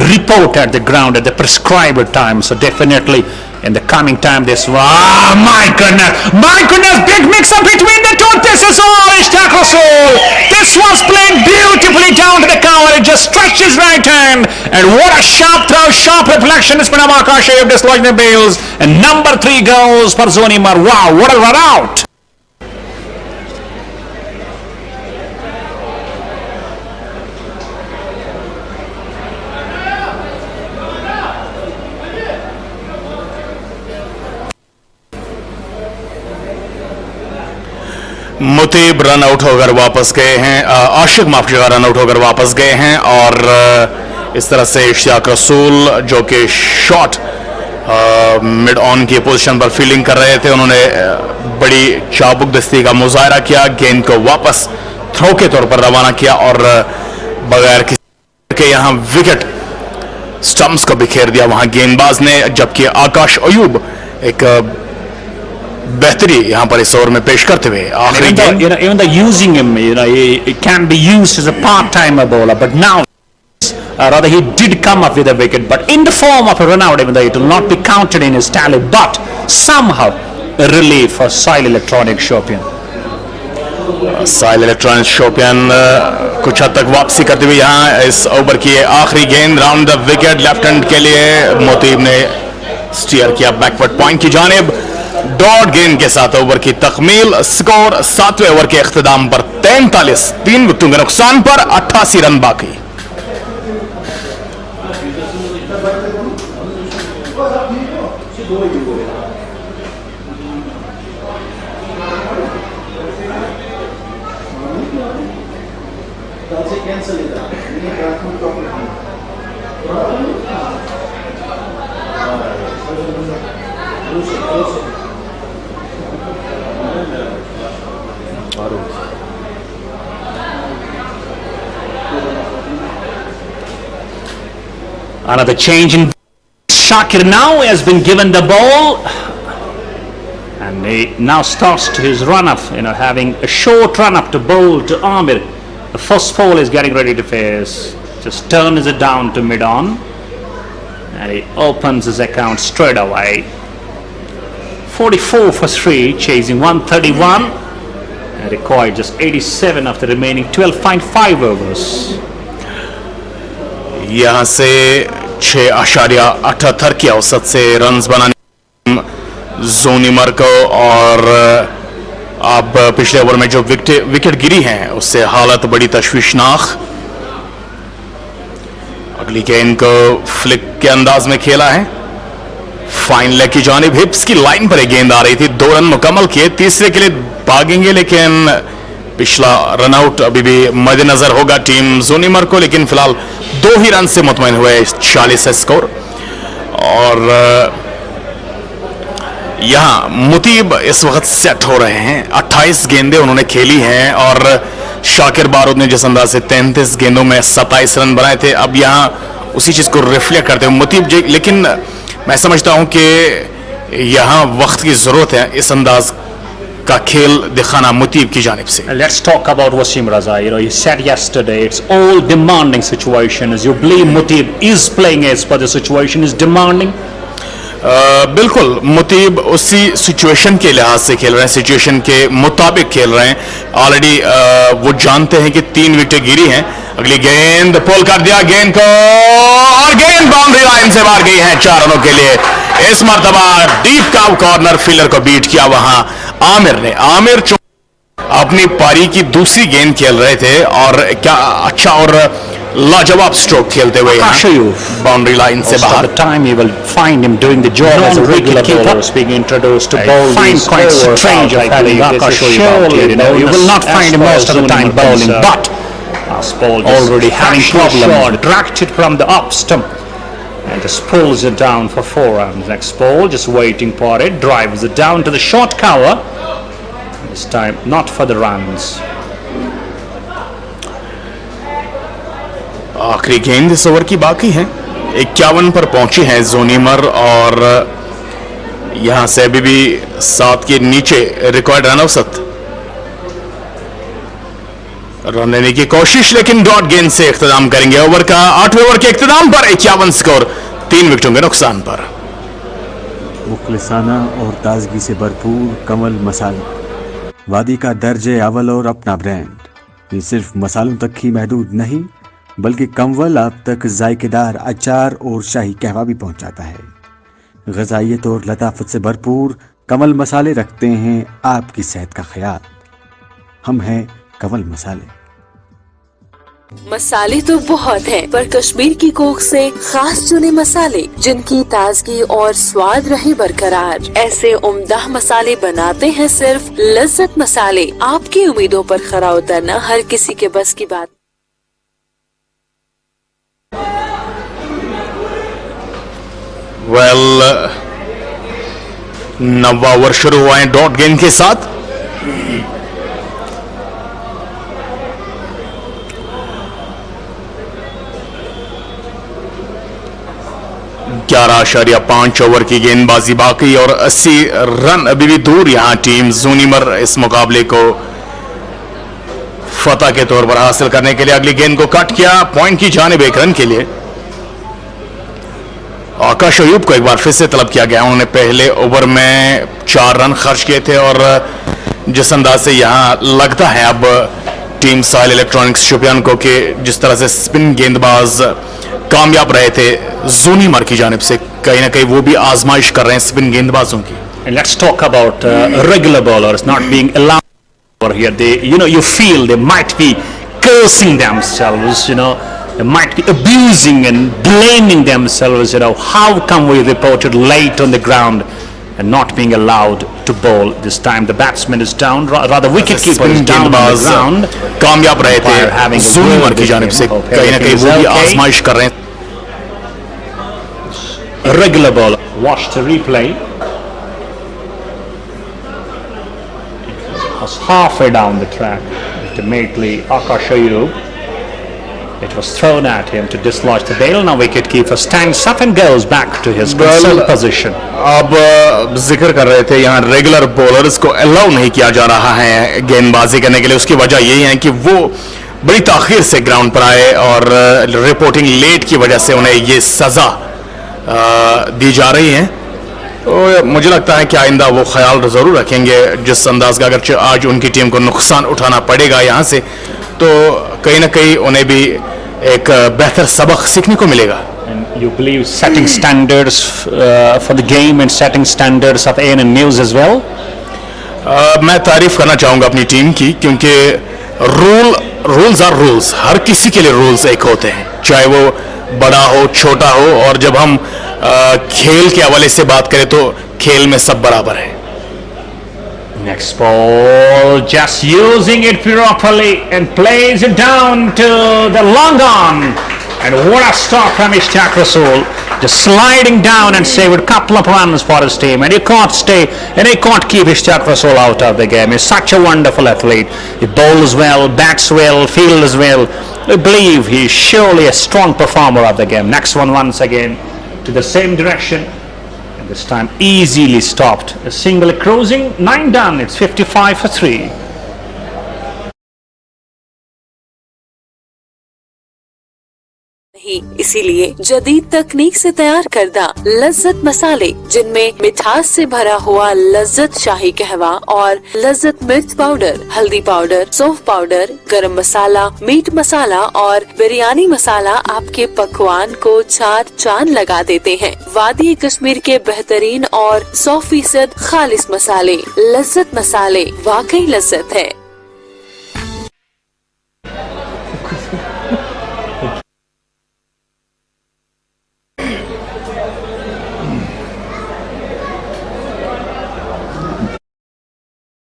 report at the ground at the prescribed time. So definitely in the coming time, this my goodness, big mix-up between the two. This is all Ishaq Rasool. This was played beautifully down to the cover. It just stretched his right hand, and what a sharp throw, sharp reflection. It's been a Akash dislodging the bails, and number 3 goes for Zoonimar. Wow, what a run out! Muteeb run out होकर वापस गए हैं, आशिक माफ कीजिएगा run out होकर वापस गए हैं और इस तरह से इश्तियाक रसूल जो कि शॉट मिड ऑन की पोजीशन पर फील्डिंग कर रहे थे, उन्होंने बड़ी चाबुक दस्ती का मुजाहरा किया, गेंद को वापस थ्रो के तौर पर रवाना किया और बगैर किसी के यहाँ विकेट स्टंप्स को बिखेर दिया वहां गेंदबाज ने, जबकि आकाश अयूब एक बेहतरी यहाँ पर इस ओवर में पेश करते हुए आखिरी गेंद। Even the using him, he can be used as a part-timer bowler, but now rather he did come up with a wicket, but in the form of a run out, even though it will not be counted in his tally, but somehow a relief for SAAHIL Electronic Shopian. SAAHIL Electronic Shopian कुछ हद तक वापसी करते हुए यहाँ इस over की आखिरी गेंद round the wicket left hand के लिए मोतीब ने स्टीयर किया बैकवर्ड पॉइंट की जानिब। डॉट गेंद के साथ ओवर की तकमील, स्कोर 7वें ओवर के इख्तिताम पर 43, 3 विकेटों के नुकसान पर 88 रन बाकी। Another change in Shakir now has been given the ball, and he now starts to his run up, having a short run up to bowl to Amir. The first ball is getting ready to face, just turns it down to mid on, and he opens his account straight away. 44 for 3, chasing 131, and required just 87 of the remaining 12.5 overs. यहां से 6.78 की औसत से runs बनाने ज़ोनिमर को, और अब पिछले ओवर में जो विकेट गिरी हैं उससे हालत बड़ी तशवीशनाक। अगली गेंद को फ्लिक के अंदाज में खेला है, फाइन लेग की जानिब, हिप्स की लाइन पर एक गेंद आ रही थी। 2 रन मुकम्मल किए, तीसरे के लिए भागेंगे, लेकिन पिछला रनआउट अभी भी मद्देनजर होगा टीम ज़ूनिमर को, लेकिन फिलहाल 2 ही रन से मुतमईन हुए 40 स्कोर। और यहां मुतीब इस वक्त सेट हो रहे हैं, 28 गेंदें उन्होंने खेली हैं और शाकिर बारूद ने जिस अंदाज से 33 गेंदों में 27 रन बनाए थे, अब यहां उसी चीज को रिफ्लेक्ट करते हुए मुतीब जी, लेकिन मैं समझता हूं कि यहां वक्त की जरूरत है इस अंदाज का खेल दिखाना मुतीब की जानिब से। Let's talk about Wasim Raza. You know, he said yesterday it's all demanding situation. As you believe Mutib is playing as per the situation is demanding. बिल्कुल, मुतीब उसी सिचुएशन के लिहाज से खेल रहे हैं, सिचुएशन के मुताबिक खेल रहे हैं। ऑलरेडी वो जानते हैं कि 3 विकेटें गिरी हैं। अगली गेंद पुल कर दिया गेंद को, और गेंद बाउंड्री लाइन से बाहर गई है 4 रनों के लिए। इस मर्तबा डीप का कॉर्नर फील्डर को बीट किया वहां आमिर ने। आमिर अपनी पारी की दूसरी गेंद खेल रहे थे और क्या अच्छा और लाजवाब स्ट्रोक खेलते हुए बाउंड्री लाइन से बाहर। Time you will find him doing the job as a regular bowler, being introduced to bowl. Find quite strange of having Akashoyu out here. You know, you will not find him most of the time bowling, but already having problem. Directed from the up stump and just pulls it down for 4 runs. Next ball, just waiting for it, drives it down to the short cover. This time, not for the runs. आखिरी गेंद इस over की बाकी है, 51 पर पहुंची है ज़ूनिमर और यहां से अभी भी 7 के नीचे रिकॉर्ड रन औसत। रन लेने की कोशिश, लेकिन डॉट गेंद से इख्तिताम करेंगे ओवर का। 8वें ओवर के इख्तिताम पर 51 स्कोर, 3 विकेटों के नुकसान पर। मुखलिसाना और ताजगी से भरपूर कमल मसाले, वादी का दर्जे अव्वल और अपना ब्रांड। ये सिर्फ मसालों तक ही महदूद नहीं बल्कि कमवल आप तक जायकेदार अचार और शाही कहवा भी पहुंचाता है। ग़िज़ाइयत और लताफत से भरपूर कमल मसाले रखते हैं आपकी सेहत का ख्याल। हम हैं कमल मसाले। मसाले तो बहुत हैं, पर कश्मीर की कोख से खास चुने मसाले जिनकी ताजगी और स्वाद रहे बरकरार। ऐसे उम्दा मसाले बनाते हैं सिर्फ लज्जत मसाले। आपकी उम्मीदों पर खरा उतरना हर किसी के बस की बात। वेल, 9वां ओवर शुरू हुआ है डॉट गेंद के साथ। .5 ओवर की गेंदबाजी बाकी और 80 रन अभी भी दूर। यहां टीम ज़ूनिमर इस मुकाबले को फतह के तौर पर हासिल करने के लिए अगली गेंद को कट किया, पॉइंट की जानिब 1 रन के लिए। आकाश अयूब को एक बार फिर से तलब किया गया। उन्होंने पहले ओवर में 4 रन खर्च किए थे और जिस अंदाज से यहां लगता है अब टीम साहिल इलेक्ट्रॉनिक्स शोपियान को कि जिस तरह से स्पिन गेंदबाज कामयाब रहे थे ज़ूनिमर की जानिब से, कहीं ना कहीं वो भी आजमाइश कर रहे हैं स्पिन गेंदबाजों की। And let's talk about regular bowlers not being allowed over here. They, you know, you feel they might be cursing themselves, you know. They might be abusing and blaming themselves, you know, how come we reported late on the ground and not being allowed to bowl this time. The batsman is down, rather wicketkeeper is down on the ground. कामयाब रहे थे ज़ूनिमर की जानिब से, कहीं ना कहीं वो भी आजमाइश कर रहे हैं। Regular bowler, watch the replay. It was halfway down the track, ultimately Akash Ayub. It was thrown at him to dislodge the bail. Now wicketkeeper stands up and goes back to his position. अब जिक्र कर रहे थे यहाँ regular bowlers को allow नहीं किया जा रहा है गेंदबाजी करने के लिए। उसकी वजह यही है कि वो बड़ी ताखीर से ग्राउंड पर आए और रिपोर्टिंग लेट की वजह से उन्हें ये सजा दी जा रही है। तो मुझे लगता है कि आइंदा वो ख्याल जरूर रखेंगे जिस अंदाज का अगर आज उनकी टीम को नुकसान उठाना पड़ेगा यहाँ से, तो कहीं ना कहीं उन्हें भी एक बेहतर सबक सीखने को मिलेगा। And you believe setting standards for the game and setting standards of ANN News as well? मैं तारीफ करना चाहूँगा अपनी टीम की, क्योंकि रूल्स आर रूल्स। हर किसी के लिए रूल्स एक होते हैं, चाहे वो बड़ा हो छोटा हो, और जब हम खेल के हवाले से बात करें तो खेल में सब बराबर है। Next ball, just using it properly and plays it down to the long on. And what a stop from Ishtaq Rasool. Just sliding down and saved a couple of runs for his team. And you can't stay, and you can't keep Ishtaq Rasool out of the game. He's such a wonderful athlete. He bowls well, bats well, fields well. I believe he's surely a strong performer of the game. Next one once again to the same direction. This time easily stopped. A single cruising, 9 done. It's 55 for 3. इसीलिए जदीद तकनीक से तैयार करदा लज्जत मसाले, जिनमें मिठास से भरा हुआ लज्जत शाही कहवा और लज्जत मिर्च पाउडर, हल्दी पाउडर, सौंफ पाउडर, गरम मसाला, मीट मसाला और बिरयानी मसाला आपके पकवान को 4 चांद लगा देते हैं। वादी कश्मीर के बेहतरीन और 100% खालिस मसाले, लज्जत मसाले, वाकई लज्जत है।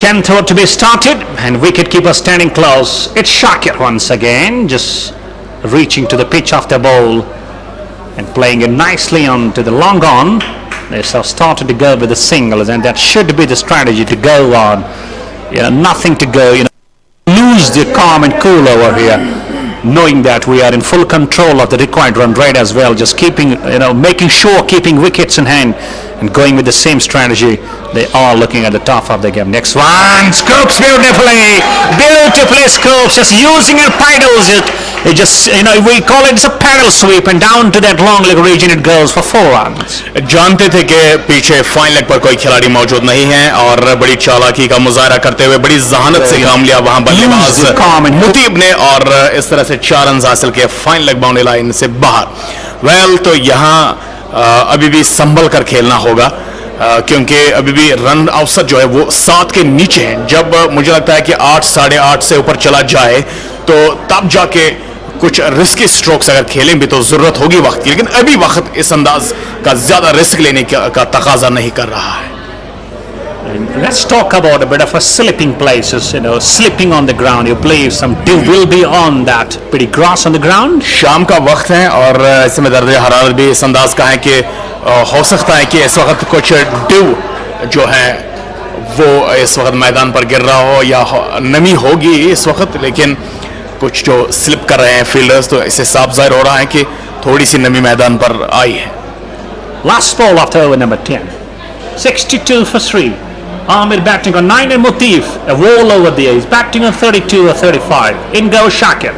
Tenth over to be started, and wicketkeeper standing close. It's Shakir once again, just reaching to the pitch of the ball and playing it nicely on to the long on. They have started to go with the singles, and that should be the strategy to go on. Nothing to go, lose the calm and cool over here, knowing that we are in full control of the required run rate as well. Just keeping, making sure keeping wickets in hand and going with the same strategy. They are looking at the top of the game. Next one, scoops beautifully scoops, just using it, paddles it. It just, we call it a paddle sweep, and down to that long leg region it goes for 4 runs. जानते थे कि पीछे fine leg पर कोई खिलाड़ी मौजूद नहीं है, और बड़ी चालाकी का मुजाहरा करते हुए बड़ी जहानत से काम लिया वहां बल्लेबाज मुतीब ने, और इस तरह से 4 रन हासिल किए फाइन लेग बाउंड्री लाइन से बाहर। तो यहाँ अभी भी संभल कर खेलना होगा, क्योंकि अभी भी रन औसत जो है वो 7 के नीचे है। जब मुझे लगता है कि 8, 8.5 से ऊपर चला जाए तो तब जाके कुछ रिस्की स्ट्रोक्स अगर खेलें भी तो जरूरत होगी वक्त की, लेकिन अभी वक्त इस अंदाज का ज्यादा रिस्क लेने का तकाजा नहीं कर रहा है। Let's talk about a bit of a slipping places, slipping on the ground. You believe some dew will be on that pretty grass on the ground? शाम का वक्त है और ऐसे में दर्जे हरारत भी इस अंदाज का है कि हो सकता है कि इस वक्त कुछ ड्यू जो है वो इस वक्त मैदान पर गिर रहा हो, या नमी होगी इस वक्त, लेकिन कुछ जो स्लिप कर रहे हैं फील्डर्स, तो इससे साफ जाहिर हो रहा है कि थोड़ी सी नमी मैदान पर आई है। Last ball after over number 10. 62 for 3. Amir batting on 9 and Motif. A wall over there. He's batting on 32 or 35. In goes Shakir.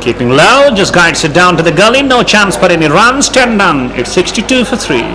Keeping low, just guides it down to the gully. No chance for any runs. 10 done. It's 62 for 3.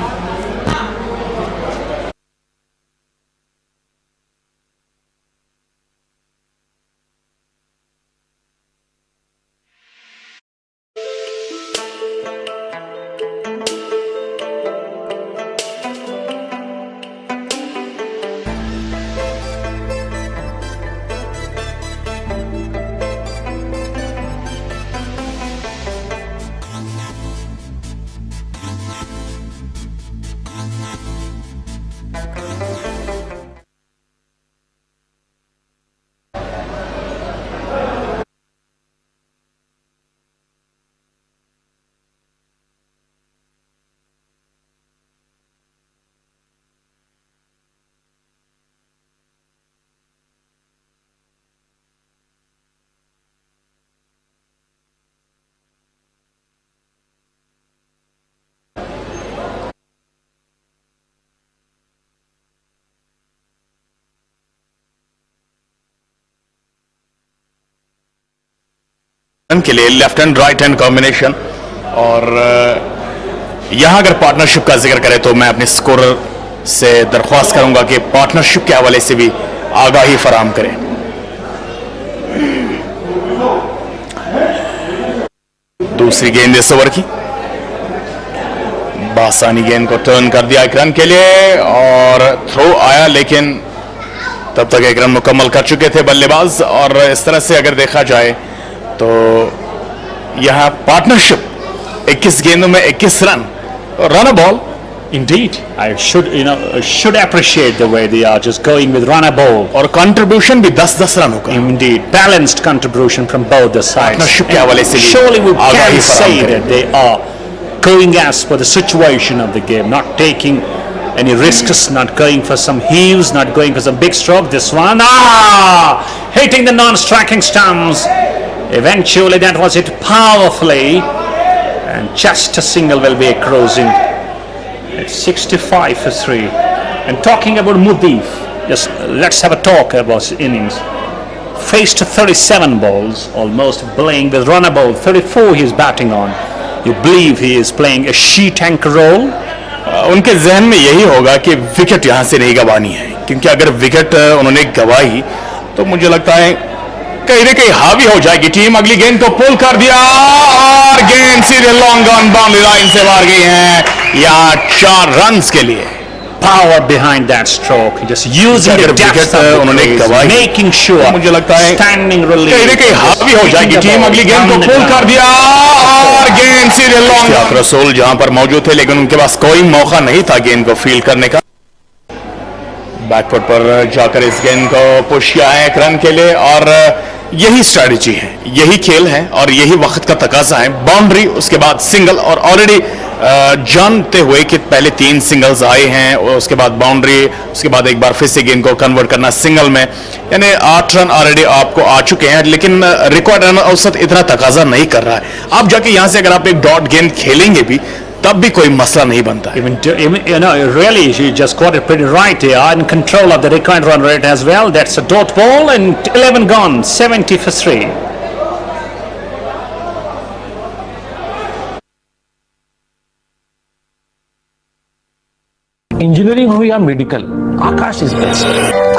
के लिए left and right hand combination, और यहां अगर partnership का जिक्र करें तो मैं अपने स्कोरर से दरख्वास्त करूंगा कि पार्टनरशिप के हवाले से भी आगाही फराहम करें। दूसरी गेंद इस ओवर की, बासानी गेंद को टर्न कर दिया एक रन के लिए, और थ्रो आया, लेकिन तब तक एक रन मुकम्मल कर चुके थे बल्लेबाज। और इस तरह से अगर देखा जाए तो यहां पार्टनरशिप 21 गेंदों में 21 run, run a ball. Indeed, I should appreciate the way they are just going with run a ball. और कंट्रीब्यूशन भी 10-10 रनों का. Indeed, balanced contribution from both the sides. Partnership के हवाले से Surely we can Agahi say फराहम करें. that they are going as per the situation of the game, not taking any risks, not going for some heaves, not going for some big stroke. This one, hitting the non-striking stumps. Eventually, that was hit powerfully, and just a single will be a cruising. It's 65 for 3. And talking about Mudeef, just let's have a talk about his innings. Faced 37 balls, almost playing with run a ball. 34 he's batting on. You believe he is playing a sheet anchor role? उनके जहन में यही होगा कि wicket यहाँ से नहीं गंवानी है, क्योंकि अगर विकेट उन्होंने गंवाई तो मुझे लगता है कहीं ना कहीं हावी हो जाएगी टीम. अगली गेंद को पुल कर दिया और गेंद सीधे लॉन्ग ऑन बाउंड्री लाइन से मार गई है. यहाँ 4 रन्स के लिए. Power behind that stroke, just using the depth of the crease, making sure मुझे लगता है standing release. कहीं ना कहीं हावी हो जाएगी टीम. अगली गेंद को पुल कर दिया और गेंद सीधे लॉन्ग. रसूल जहां पर मौजूद थे, लेकिन उनके पास कोई मौका नहीं था गेंद को फील्ड करने का. बैकफुट पर जाकर इस गेंद को पुश किया है एक रन के लिए, और यही स्ट्रैटेजी है, यही खेल है और यही वक्त का तकाजा है. बाउंड्री, उसके बाद सिंगल, और ऑलरेडी जानते हुए कि पहले 3 सिंगल्स आए हैं, उसके बाद बाउंड्री, उसके बाद एक बार फिर से गेंद को कन्वर्ट करना सिंगल में, यानी 8 रन ऑलरेडी आपको आ चुके हैं. लेकिन रिकॉर्ड रन औसत इतना तकाजा नहीं कर रहा है. आप जाके यहां से अगर आप एक डॉट गेंद खेलेंगे भी तब भी कोई मसला नहीं बनता. Even really, she just got it pretty right here, in control of the required run rate as well. That's a dot ball and 11 gone, 70 for 3. Engineering हो या मेडिकल, आकाश इज बेस्ट.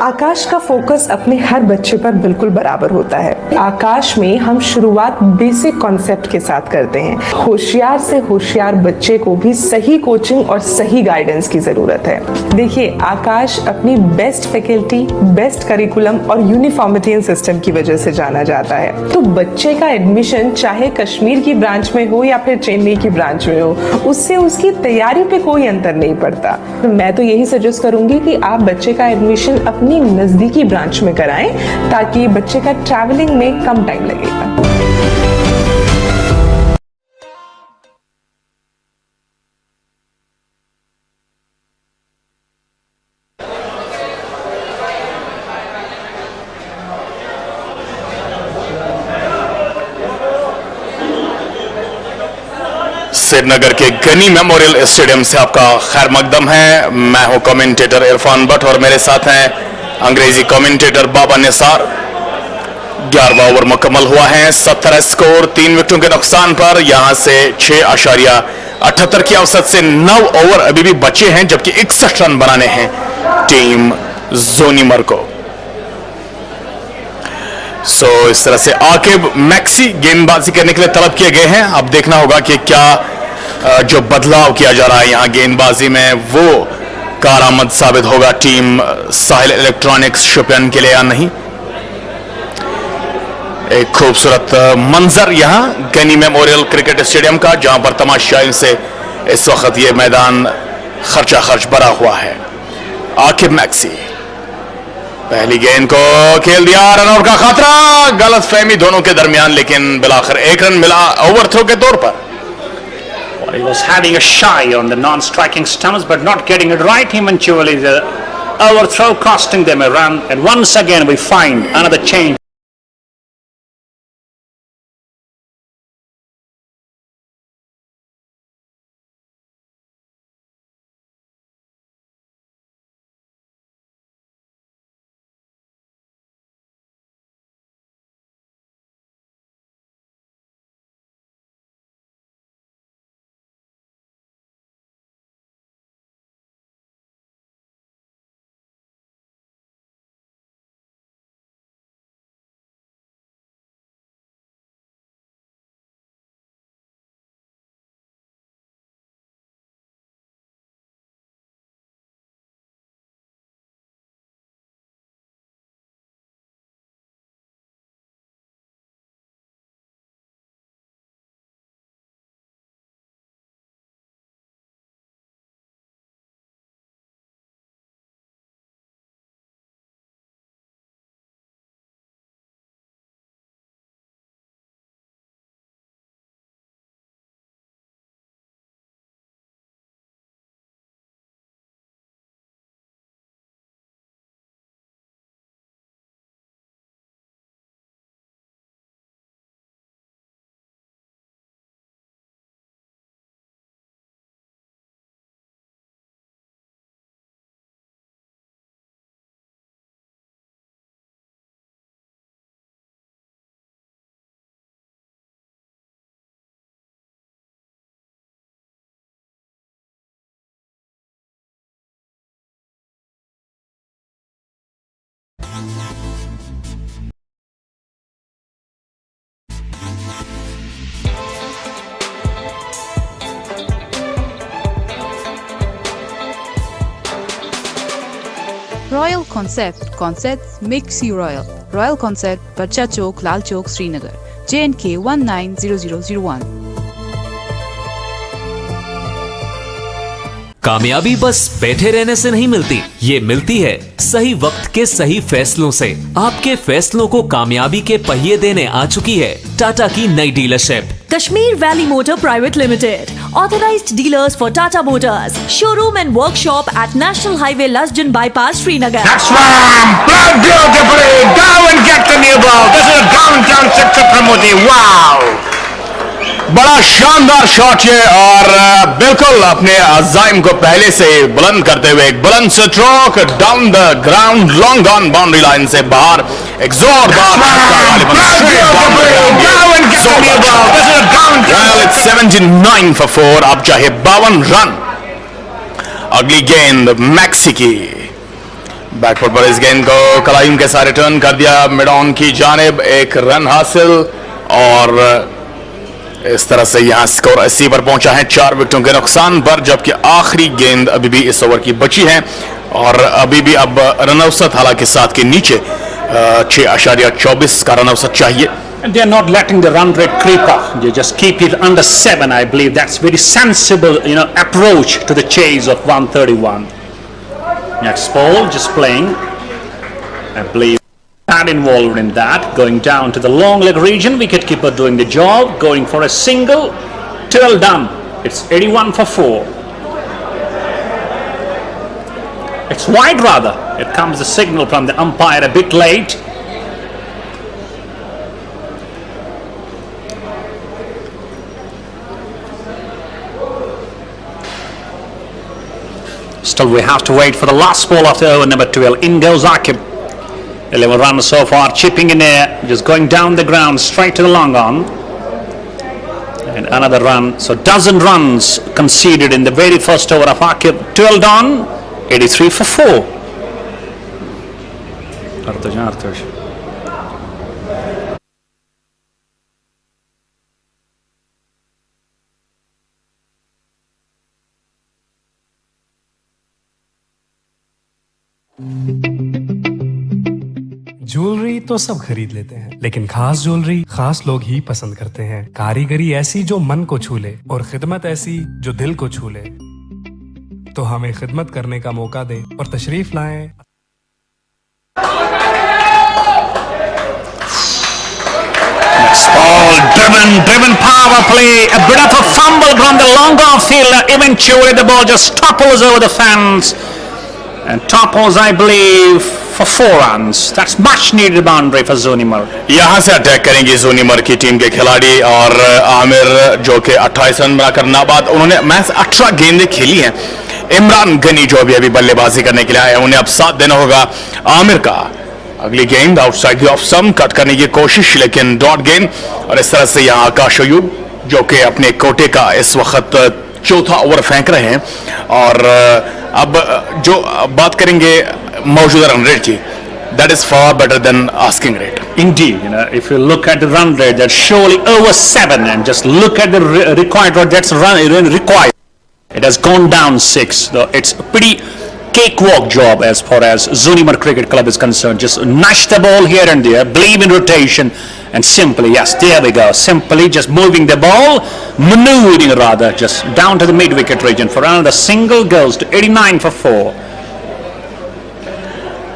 आकाश का फोकस अपने हर बच्चे पर बिल्कुल बराबर होता है. आकाश में हम शुरुआत बेसिक कॉन्सेप्ट के साथ करते हैं. होशियार से होशियार बच्चे को भी सही कोचिंग और सही गाइडेंस की जरूरत है. देखिए, आकाश अपनी बेस्ट फैकल्टी, बेस्ट करिकुलम और यूनिफॉर्मिटी सिस्टम की वजह से जाना जाता है. तो बच्चे का एडमिशन चाहे कश्मीर की ब्रांच में हो या फिर चेन्नई की ब्रांच में हो, उससे उसकी तैयारी पे कोई अंतर नहीं पड़ता. मैं तो यही सजेस्ट करूंगी कि आप बच्चे का एडमिशन अपनी नजदीकी ब्रांच में कराएं, ताकि बच्चे का ट्रैवलिंग में कम टाइम लगेगा. श्रीनगर के गनी मेमोरियल स्टेडियम से आपका खैर मकदम है. मैं हूं कमेंटेटर इरफान भट्ट और मेरे साथ हैं अंग्रेजी कमेंटेटर बाबा निसार. 11वां ओवर मुकम्मल हुआ है. 17 स्कोर, 3 विकेटों के नुकसान पर. यहां से 6.78 की औसत से 9 ओवर अभी भी बचे हैं, जबकि 61 रन बनाने हैं टीम जोनीमर को. इस तरह से आकिब मैक्सी गेंदबाजी करने के लिए तलब किए गए हैं. अब देखना होगा कि क्या जो बदलाव किया जा रहा है यहां गेंदबाजी में वो कारआमद साबित होगा टीम साहिल इलेक्ट्रॉनिक्स शोपियन के लिए या नहीं. एक खूबसूरत मंजर यहां गनी मेमोरियल क्रिकेट स्टेडियम का, जहां पर तमाशाइयों से इस वक्त ये मैदान खर्चा खर्च भरा हुआ है. आकिब मैक्सी पहली गेंद को खेल दिया. रनआउट का खतरा, गलत फहमी दोनों के दरमियान, लेकिन बिलाखिर 1 रन मिला ओवरथ्रो के तौर पर. He was having a shy on the non-striking stumps, but not getting it right. Eventually, the overthrow costing them a run, and once again we find another change. Royal Concepts makes you royal. Royal Concept, Barcha Chowk, Lal Chowk, Srinagar. J&K 190001. कामयाबी बस बैठे रहने से नहीं मिलती, ये मिलती है सही वक्त के सही फैसलों से। आपके फैसलों को कामयाबी के पहिए देने आ चुकी है टाटा की नई dealership Kashmir Valley Motor Pvt Ltd, authorized dealers for Tata Motors, showroom and workshop at National Highway Lasjan Bypass, Srinagar. That's right, blow beautifully, go and get the new ball. This is a downtown sector Pramoti, wow! बड़ा शानदार shot ये और बिल्कुल अपने अज़ाइम को पहले से बुलंद करते हुए एक बुलंद stroke down the ground, long on boundary line से बाहर एक जोरदार well, it's 79 for 4, अब चाहे 52 रन। अगली गेंद मैक्सी की बैकफुट पर इस गेंद को कलाइम के साथ रिटर्न कर दिया मिड ऑन की जानिब, एक रन हासिल और इस तरह से यहां स्कोर 80 पर पहुंचा है 4 विकेटों के नुकसान पर, जबकि आखिरी गेंद अभी भी इस ओवर की बची है और अभी भी अब रन औसत हालांकि 7 के नीचे 6.24 का रन औसत चाहिए। And they are not letting the run rate creep up. They just keep it under 7. I believe that's very sensible, approach to the chase of 131. Next ball, just playing. I believe not involved in that. Going down to the long leg region, wicketkeeper doing the job, going for a single. 12 done. It's 81 for 4. It's wide rather. Here comes the signal from the umpire a bit late. Still we have to wait for the last ball of the over number 12. In goes Akib. 11 runs so far, chipping in air, just going down the ground straight to the long on. And another run. So dozen runs conceded in the very first over of Akib. 12 on, 83 for 4. Artuj. Jewellery तो सब खरीद लेते हैं, लेकिन खास jewellery खास लोग ही पसंद करते हैं। कारीगरी ऐसी जो मन को छू ले और खिदमत ऐसी जो दिल को छू ले। तो हमें खिदमत करने का मौका दे और तशरीफ लाएं। Driven power play, a bit of a fumble from the long off fielder. Eventually the ball just topples over the fence and topples, I believe, for 4 runs. That's much needed boundary for Zoonimar. यहां से attack करेंगे जोनीमर की team के खिलाड़ी और आमिर जो कि 28 run बनाकर नाबाद, उन्होंने मैच 18 गेंदें खेली हैं। इमरान गनी जो अभी बल्लेबाजी करने के लिए आए, उन्हें अब साथ देना होगा आमिर का। अगली गेंद आउटसाइड ऑफ सम कट करने की कोशिश, लेकिन डॉट गेंद और इस तरह से यहां आकाश अयूब जो कि अपने कोटे का इस वक्त चौथा ओवर फेंक रहे हैं। और अब जो बात करेंगे मौजूदा रन रेट की, that is far better than asking rate. Indeed, if you look at the run rate, that's surely over 7, and just look at the required rate, that's run required. It has gone down 6, though it's a pretty cakewalk job as far as Zoonimar Cricket Club is concerned. Just nash the ball here and there, believe in rotation, and simply, yes, there we go, simply just moving the ball, maneuvering rather, just down to the mid-wicket region for another single, goes to 89 for 4.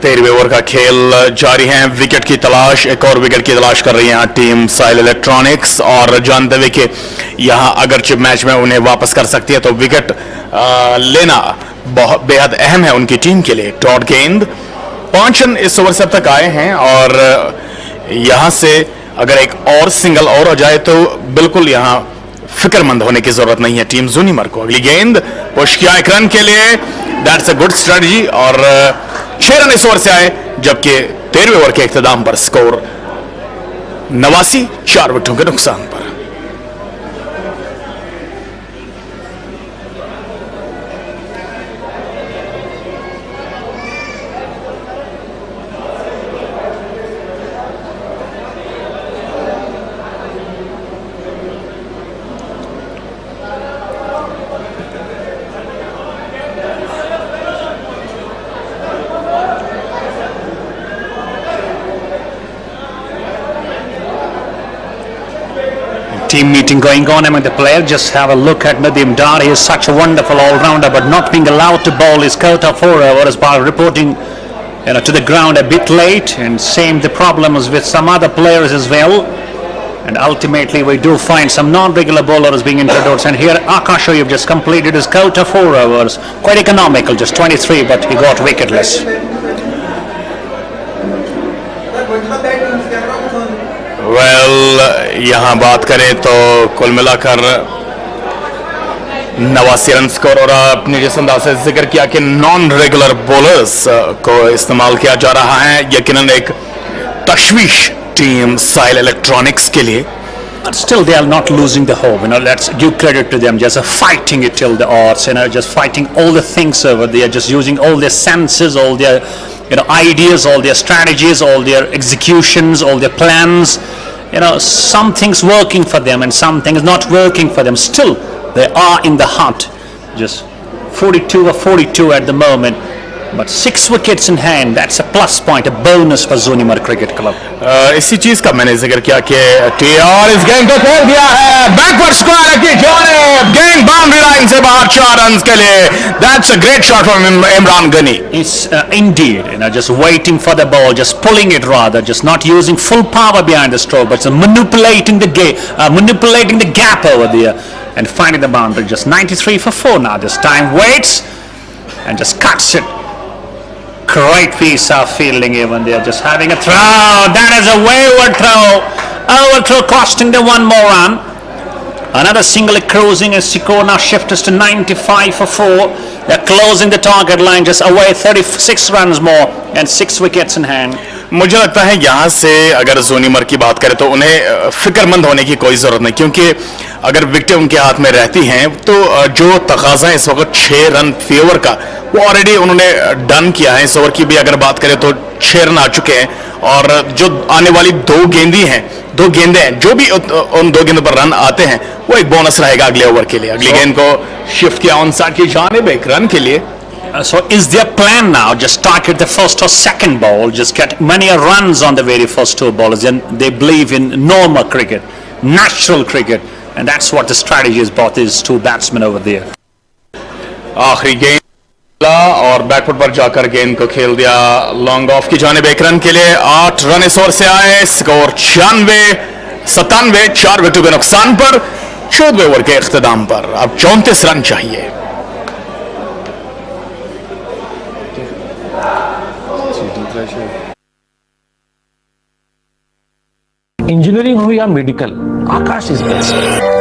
13वें over का खेल जारी है। Wicket की तलाश, एक और wicket की तलाश कर रही है टीम साहिल इलेक्ट्रॉनिक्स, और जानते हुए कि यहां अगरचे मैच में उन्हें वापस कर सकती है तो विकेट लेना बहुत बेहद अहम है उनकी टीम के लिए। डॉट गेंद 5 रन इस ओवर से अब तक आए हैं और यहां से अगर एक और सिंगल और हो जाए तो बिल्कुल यहां फिक्रमंद होने की जरूरत नहीं है टीम जोनीमर को। अगली गेंद पुश किया 1 रन के लिए, दैट्स अ गुड स्ट्रेटजी, और 6 रन इस ओवर से आए, जबकि 13वें ओवर के इख्तिताम पर स्कोर 89, 4 विकेटों के नुकसान पर। team meeting going on among the players. Just have a look at Nadeem Dar. He is such a wonderful all-rounder, but not being allowed to bowl his quota for overs by reporting to the ground a bit late, and same the problems with some other players as well. And ultimately we do find some non-regular bowlers being introduced, and here Akash Ayub just completed his quota 4 overs, quite economical, just 23, but he got wicketless. Well यहाँ बात करें तो कुल मिलाकर 89 run score, और अपने जिस अंदाज से जिक्र किया कि नॉन रेगुलर बॉलर्स को इस्तेमाल किया जा रहा है, यकीनन एक तशवीश टीम साहिल इलेक्ट्रॉनिक्स के लिए. But still they are not losing the hope, let's give credit to them, just fighting it till the odds, just fighting all the things over there, just using all their senses, all their ideas, all their strategies, all their executions, all their plans. Some things working for them and some things not working for them. Still they are in the hunt, just 42 or 42 at the moment, but 6 wickets in hand. That's a plus point, a bonus for Zoonimar Cricket Club. इसी चीज का मैंने जिक्र किया कि TR इस गेंद को खेल दिया है बैकवर्ड स्क्वायर की जानिब, गेंद बाउंड्री लाइन से बाहर 4 रन के लिए. That's a great shot from Imran Ghani. It's indeed, just waiting for the ball, just pulling it rather, just not using full power behind the stroke, but manipulating the gap over there and finding the boundary. Just 93 for 4 now. This time waits and just cuts it. Great piece of fielding even there, just having a throw. That is a wayward throw. Overthrow costing them 1 more run. Another single cruising as score now shifts to 95 for 4. They're closing the target line, just away 36 runs more and 6 wickets in hand. मुझे लगता है यहाँ से अगर जोनीमर की बात करें तो उन्हें फिक्रमंद होने की कोई ज़रूरत नहीं, क्योंकि अगर विकेटें उनके हाथ में रहती हैं तो जो तकाजा है इस वक्त 6 रन फी ओवर का, वो ऑलरेडी उन्होंने डन किया है. इस ओवर की भी अगर बात करें तो 6 रन आ चुके हैं, और जो आने वाली 2 गेंदें हैं, जो भी उन 2 गेंदों पर रन आते हैं वो एक बोनस रहेगा अगले ओवर के लिए. अगली गेंद को शिफ्ट किया ऑन साइड की जानिब 1 रन के लिए. So is their plan now just target the first or second ball, just get many runs on the very first 2 balls, and they believe in normal cricket, natural cricket, and that's what the strategy is about these 2 batsmen over there. आखिरी गेंद और back foot पर जाकर गेंद को खेल दिया long off की जानिब 1 रन के लिए. 8 रन इस ओवर से आए, स्कोर 96-97, 4 विकेटों के नुकसान पर 14वें ओवर के इख्तिताम पर अब 34 रन चाहिए. इंजीनियरिंग हो या मेडिकल, आकाश इज बेस्ट.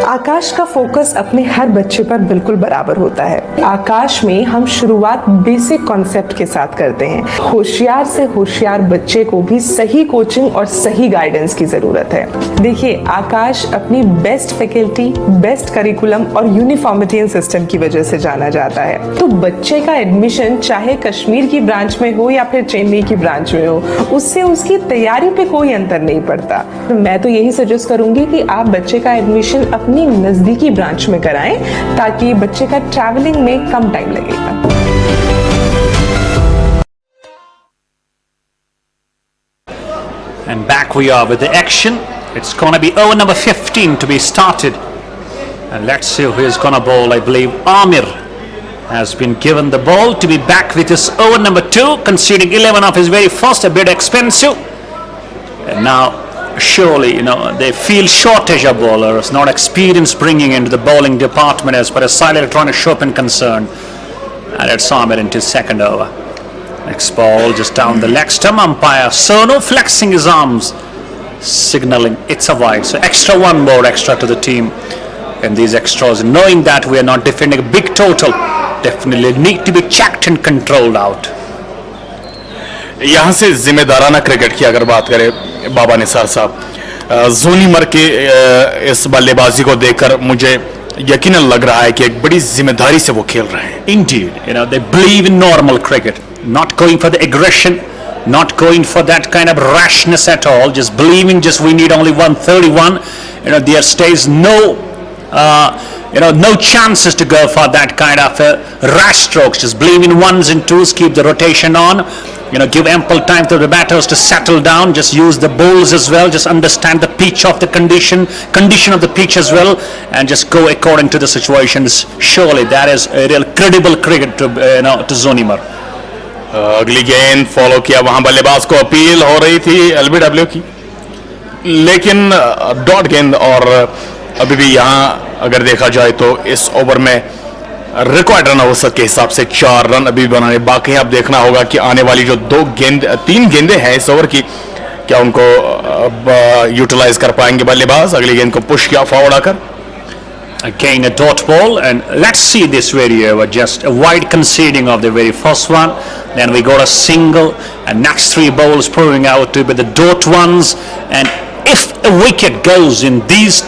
आकाश का फोकस अपने हर बच्चे पर बिल्कुल बराबर होता है. आकाश में हम शुरुआत बेसिक कॉन्सेप्ट के साथ करते हैं. होशियार से होशियार बच्चे को भी सही कोचिंग और सही गाइडेंस की जरूरत है. देखिए, आकाश अपनी बेस्ट फैकल्टी, बेस्ट करिकुलम और यूनिफॉर्मिटी सिस्टम की वजह से जाना जाता है. तो बच्चे का एडमिशन चाहे कश्मीर की ब्रांच में हो या फिर चेन्नई की ब्रांच में हो, उससे उसकी तैयारी पे कोई अंतर नहीं पड़ता. मैं तो यही सजेस्ट करूंगी कि आप बच्चे का एडमिशन अपनी नजदीकी ब्रांच में कराएं, ताकि बच्चे का ट्रैवलिंग में कम टाइम लगेगा. And back we are with the action. It's gonna be over number 15 to be started, and let's see who is gonna bowl. I believe Amir has been given the ball to be back with his over number 2, conceding 11 of his very first, a bit expensive. And now surely they feel shortage of bowlers, not experience bringing into the bowling department as far as SAAHIL Electronic Shopian concerned. And it's Amir into his 2nd over. Next ball just down the leg stump. Umpire Sonu flexing his arms, signaling it's a wide. So extra 1 more extra to the team. And these extras, knowing that we are not defending a big total, definitely need to be checked and controlled out. यहाँ से जिम्मेदाराना cricket की अगर बात करें बाबा निसार साहब, जोनीमर के इस बल्लेबाजी को देखकर मुझे यकीनन लग रहा है कि एक बड़ी जिम्मेदारी से वो खेल रहे हैं. Indeed, they believe in normal cricket, not going for the aggression, not going for that kind of rashness at all, just believing we need only 131. There stays no no chances to go for that kind of rash strokes. Just believe in 1s and 2s, keep the rotation on, give ample time to the batters to settle down. Just use the bowls as well. Just understand the pitch of the condition of the pitch as well, and just go according to the situations. Surely that is a real credible cricket to Zoonimar. अगली गेंद follow किया, वहां बल्लेबाज को appeal हो रही थी LBW की, लेकिन डॉट गेंद। और अभी भी यहां अगर देखा जाए तो इस ओवर में रिकॉर्ड रन औसत के हिसाब से 4 रन अभी बनाने बाकी हैं। अब देखना होगा कि आने वाली जो 3 गेंदें हैं इस ओवर की, क्या उनको यूटिलाइज कर पाएंगे बल्लेबाज। अगली गेंद को पुश किया फॉरवर्ड आकर। Again a dot ball, and let's see this very over. Just a wide conceding of the very first one. Then we got a single, and next 3 balls proving out to be the dot ones. And if a wicket goes in these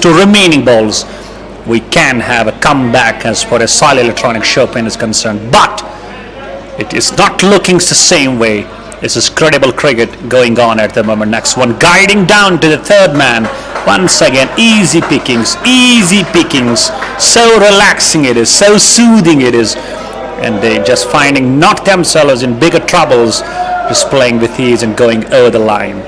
two remaining balls, we can have a comeback as far as SAAHIL Electronic Shopian is concerned. But it is not looking the same way. This is credible cricket going on at the moment. Next one, guiding down to the third man. Once again, easy pickings. So relaxing it is, so soothing it is. And they just finding not themselves in bigger troubles, just playing with ease and going over the line.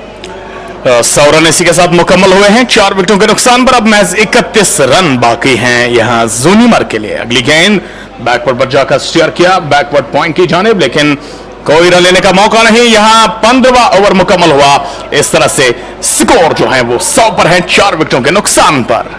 100 run इसी के साथ मुकम्मल हुए हैं 4 विकेटों के नुकसान पर। अब महज 31 रन बाकी हैं यहां ज़ूनिमर के लिए। अगली गेंद बैकवर्ड पर जाकर स्टीयर किया, बैकवर्ड पॉइंट की जानिब, लेकिन कोई रन लेने का मौका नहीं। यहां 15वां ओवर मुकम्मल हुआ। इस तरह से स्कोर जो है वो 100 पर है 4 विकेटों के नुकसान पर।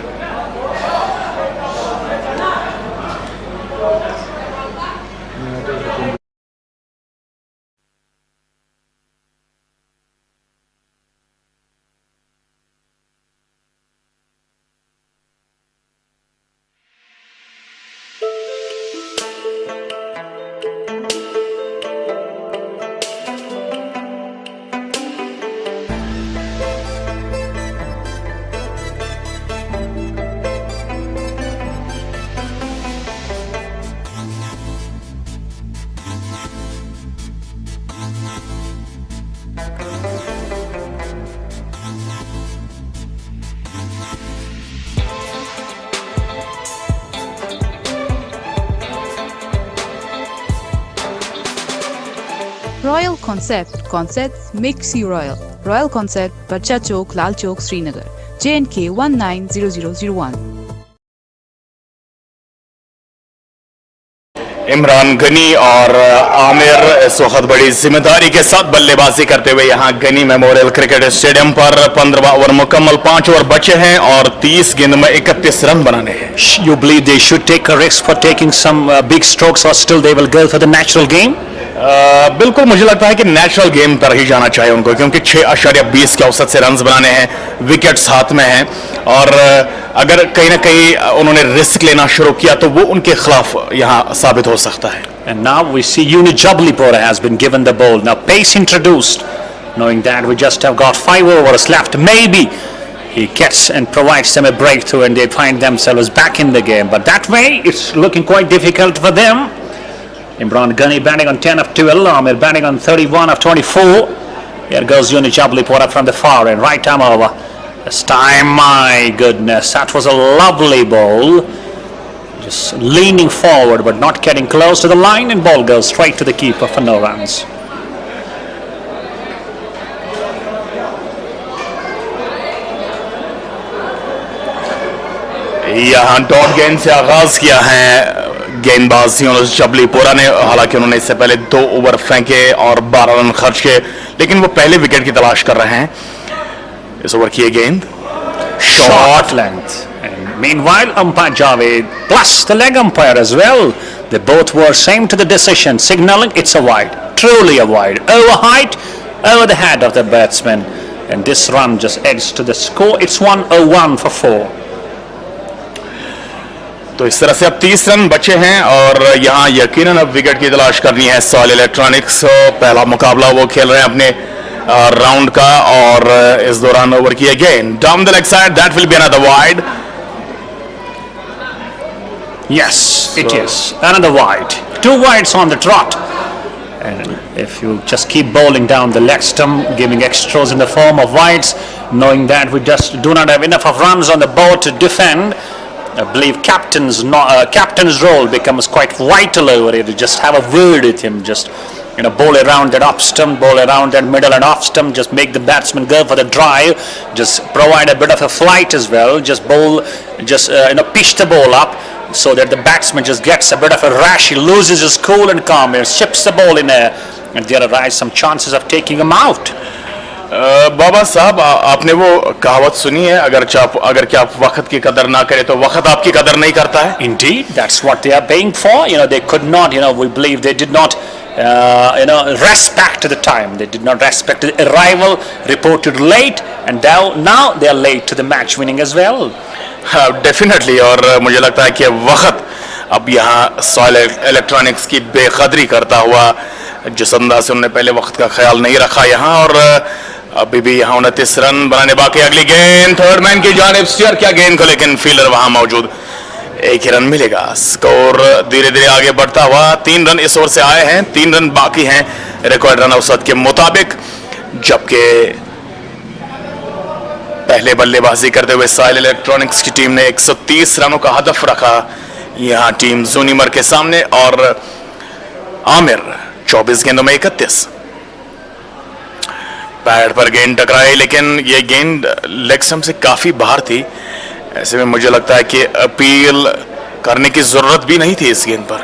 Royal Concepts makes you royal. Royal Concept, Barcha Chowk, Lal Chowk, Srinagar. J&K 190001. Imran Ghani और आमिर इस वक्त बड़ी जिम्मेदारी के साथ बल्लेबाजी करते हुए यहां गनी मेमोरियल क्रिकेट स्टेडियम पर 15वां ओवर मुकम्मल, 5 ओवर बचे हैं और 30 गेंद में 31 रन बनाने हैं। You believe they should take a risk for taking some big strokes, or still they will go for the natural game? बिल्कुल मुझे लगता है कि नेचुरल गेम पर ही जाना चाहिए उनको, क्योंकि 6.20 के औसत से रन बनाने हैं, विकेट्स हाथ में हैं, और अगर कहीं ना कहीं उन्होंने रिस्क लेना शुरू किया तो वो उनके खिलाफ यहाँ साबित हो सकता है। And now we see Jablipura has been given the ball. Now pace introduced, knowing that we just have got 5 overs left. Maybe he gets and provides them a breakthrough and they find themselves back in the game. But that way it's looking quite difficult for them. Imran Ghani batting on 10 of 12, Amir batting on 31 of 24. Here goes Jablipura from the far end, right arm over. This time, my goodness, that was a lovely ball. Just leaning forward but not getting close to the line, and ball goes straight to the keeper for no runs. यहाँ dot गेंद से आगाज किया है गेंदबाजियों जबलीपुरा ने। हालांकि उन्होंने इससे पहले 2 ओवर फेंके और 12 रन खर्च किए, लेकिन वो पहले विकेट की तलाश कर रहे हैं। इस ओवर की ये गेंद Short length. And meanwhile, umpire Javed plus the leg umpire as well, they both were same to the decision, signaling it's a wide, truly a wide, over height, over the head of the batsman, and this run just adds to the score. It's 101 for 4. तो इस तरह से अब 30 run बचे हैं और यहाँ यकीनन अब विकेट की तलाश करनी है SAAHIL इलेक्ट्रॉनिक्स। पहला मुकाबला वो खेल रहे हैं अपने राउंड का, और इस दौरान ओवर की गेंद down the leg side, that will be another wide. Yes, it is another wide. 2 wides on the trot. And if you just keep bowling down the leg stump, giving extras in the form of wides, knowing that we just do not have enough of runs on the board to defend, I believe captain's role becomes quite vital over here. To just have a word with him, just bowl around that off stump, bowl around that middle and off stump, just make the batsman go for the drive, just provide a bit of a flight as well, just bowl, just pitch the ball up so that the batsman just gets a bit of a rash, he loses his cool and calm, and ships the ball in there, and there arise some chances of taking him out. बाबा साहब आपने वो कहावत सुनी है, अगर क्या आप वक्त की कदर ना करें तो वक्त आपकी कदर नहीं करता है. Indeed, that's what they are paying for. They could not, we believe they did not respect the time. They did not respect the arrival, reported late, and now they are late to the match winning as well. Definitely, और मुझे लगता है कि वक्त अब यहाँ soil electronics की बेकदरी करता हुआ, जिस अंदाज से उन्होंने पहले वक्त का ख्याल नहीं रखा यहाँ, और अभी भी यहाँ 29 रन बनाने बाकी. अगली गेंद थर्ड मैन की जानिब स्टीयर किया गेंद को, लेकिन फील्डर वहां मौजूद, एक ही रन मिलेगा. स्कोर धीरे धीरे आगे बढ़ता हुआ, 3 रन इस ओवर से आए हैं, 3 रन बाकी हैं रिकॉर्ड रन औसत के मुताबिक, जबकि पहले बल्लेबाजी करते हुए सॉइल इलेक्ट्रॉनिक्स की टीम ने 130 रनों का हदफ रखा यहाँ टीम ज़ूनिमर के सामने, और आमिर 24 गेंदों में 31. पैड पर गेंद टकराई, लेकिन ये गेंद लेग स्टंप से काफी बाहर थी. ऐसे में मुझे लगता है कि अपील करने की जरूरत भी नहीं थी इस गेंद पर.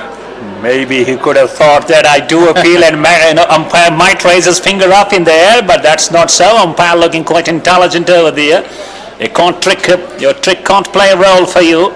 Maybe he could have thought that I do appeal and umpire might raise his finger up in the air, but that's not so. Umpire looking quite intelligent over there. You can't trick him. Your trick can't play a role for you.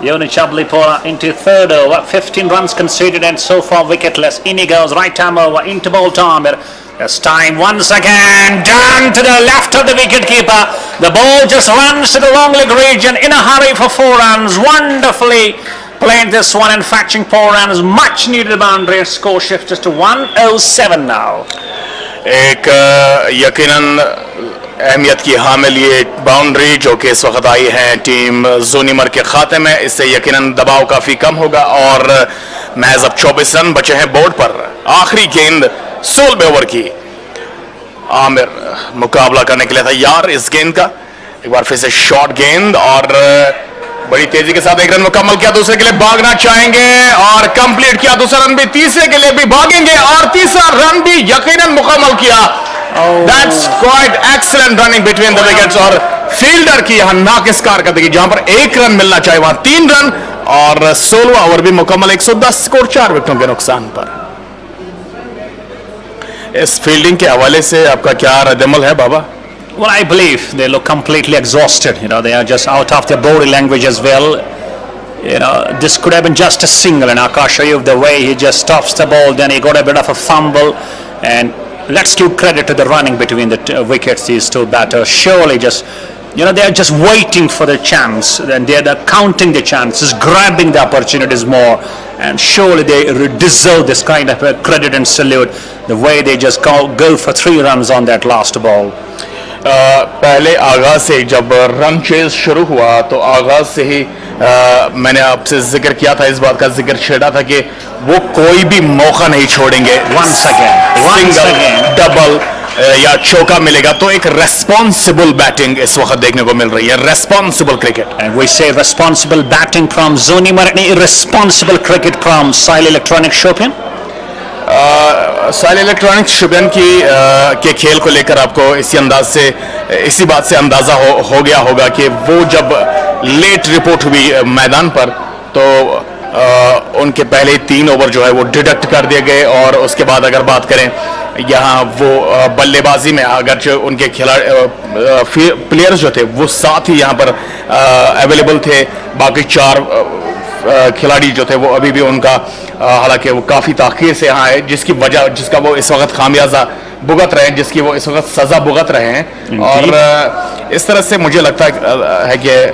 Yoni Chablipora into third over, 15 runs conceded and so far wicketless. In he goes, right arm over into ball Tamir. It's time once again, down to the left of the wicket keeper. The ball just runs to the long leg region in a hurry for 4 runs. Wonderfully played this one and fetching 4 runs. Much needed boundary. Score shift just to 107 now. एक यकीनन अहमियत की हामिल ये boundary जो कि इस वक्त आई है टीम ज़ूनिमर के खाते में, इससे यकीनन दबाव काफी कम होगा, और महज अब 24 रन बचे हैं बोर्ड पर. आखिरी गेंद 16वें ओवर की, आमिर मुकाबला करने के लिए तैयार इस गेंद का. एक बार फिर से शॉर्ट गेंद, और बड़ी तेजी के साथ 1 रन मुकम्मल किया. दूसरे के लिए भागना चाहेंगे और कंप्लीट किया. दूसरा रन भी, तीसरे के लिए भी भागेंगे और तीसरा रन भी यकीनन मुकम्मल किया. That's quite excellent running between the wickets, और फील्डर की यहां नाकिस कारकर्दगी, जहां पर 1 रन मिलना चाहिए वहां 3 रन, और 16वां ओवर भी मुकम्मल. 110 स्कोर 4 विकेटों के नुकसान पर. इस फील्डिंग के हवाले से आपका क्या रद्द-ए-अमल है बाबा? Well, I believe they look completely exhausted. They are just out of their body language as well. This could have been just a single, and Akash Ayub, the way he just stops the ball, then he got a bit of a fumble, and let's give credit to the running between the wickets. These two batters surely just, they are just waiting for the chance, and they are counting the chances, grabbing the opportunities more, and surely they deserve this kind of a credit and salute. The way they just go for 3 runs on that last ball. पहले आगाज से जब run chase शुरू हुआ तो आगाज से ही मैंने आपसे जिक्र किया था, इस बात का जिक्र छेड़ा था कि वो कोई भी मौका नहीं छोड़ेंगे. Once again, सिंगल, डबल या चौका मिलेगा तो एक रेस्पॉन्सिबल बैटिंग इस वक्त देखने को मिल रही है. Responsible cricket, and we say responsible batting from Zoonimar and irresponsible cricket from SAAHIL Electronics Shopian. Sahil electronics Shopian के खेल को लेकर आपको इसी बात से अंदाजा हो गया होगा कि वो जब लेट रिपोर्ट हुई मैदान पर तो उनके पहले 3 ओवर जो है वो डिडक्ट कर दिए गए, और उसके बाद अगर बात करें यहाँ वो बल्लेबाजी में अगर उनके प्लेयर्स जो थे वो 7 ही यहाँ पर अवेलेबल थे, बाकी 4 खिलाड़ी जो थे वो अभी भी उनका हालांकि वो काफ़ी ताख़ीर से यहाँ है, जिसका वो इस वक्त खामियाजा भुगत रहे हैं, जिसकी वो इस वक्त सज़ा भुगत रहे हैं. और इस तरह से मुझे लगता है कि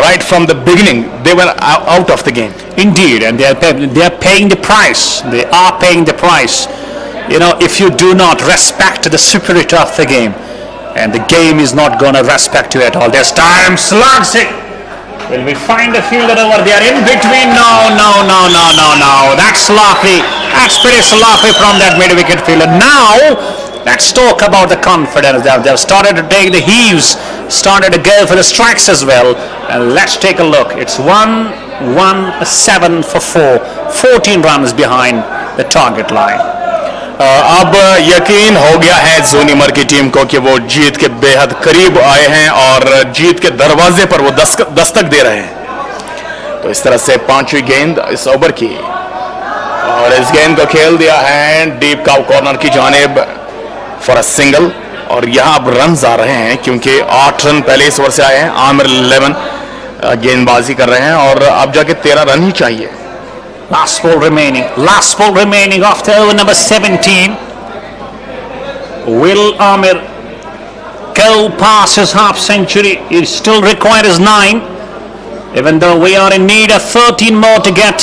right from the beginning they were out of the game. Indeed, and they are paying the price. They are paying the price. If you do not respect the spirit of the game, and the game is not going to respect you at all. There's time, slugs it. Will we find a fielder over there in between? No. That's sloppy. That's pretty sloppy from that mid-wicket fielder. Now, let's talk about the confidence. They've started to take the heaves, started to go for the strikes as well. And let's take a look. It's 1-1-7 for 4. 14 runs behind the target line. अब यकीन हो गया है ज़ूनिमर की team को कि वो जीत के बेहद करीब आए हैं और जीत के दरवाजे पर वो दस्तक दे रहे हैं। तो इस तरह से 5वीं गेंद इस ओवर की और इस गेंद को खेल दिया है डीप काउ कॉर्नर की जानिब फॉर अ सिंगल। और यहाँ अब रन आ रहे हैं क्योंकि 8 रन पहले इस ओवर से आए हैं। आमिर 11 गेंदबाजी कर रहे हैं और अब जाके 13 रन ही चाहिए। Last ball remaining after over number 17. Will Amir go past his half century? He still requires 9. Even though we are in need of 13 more to get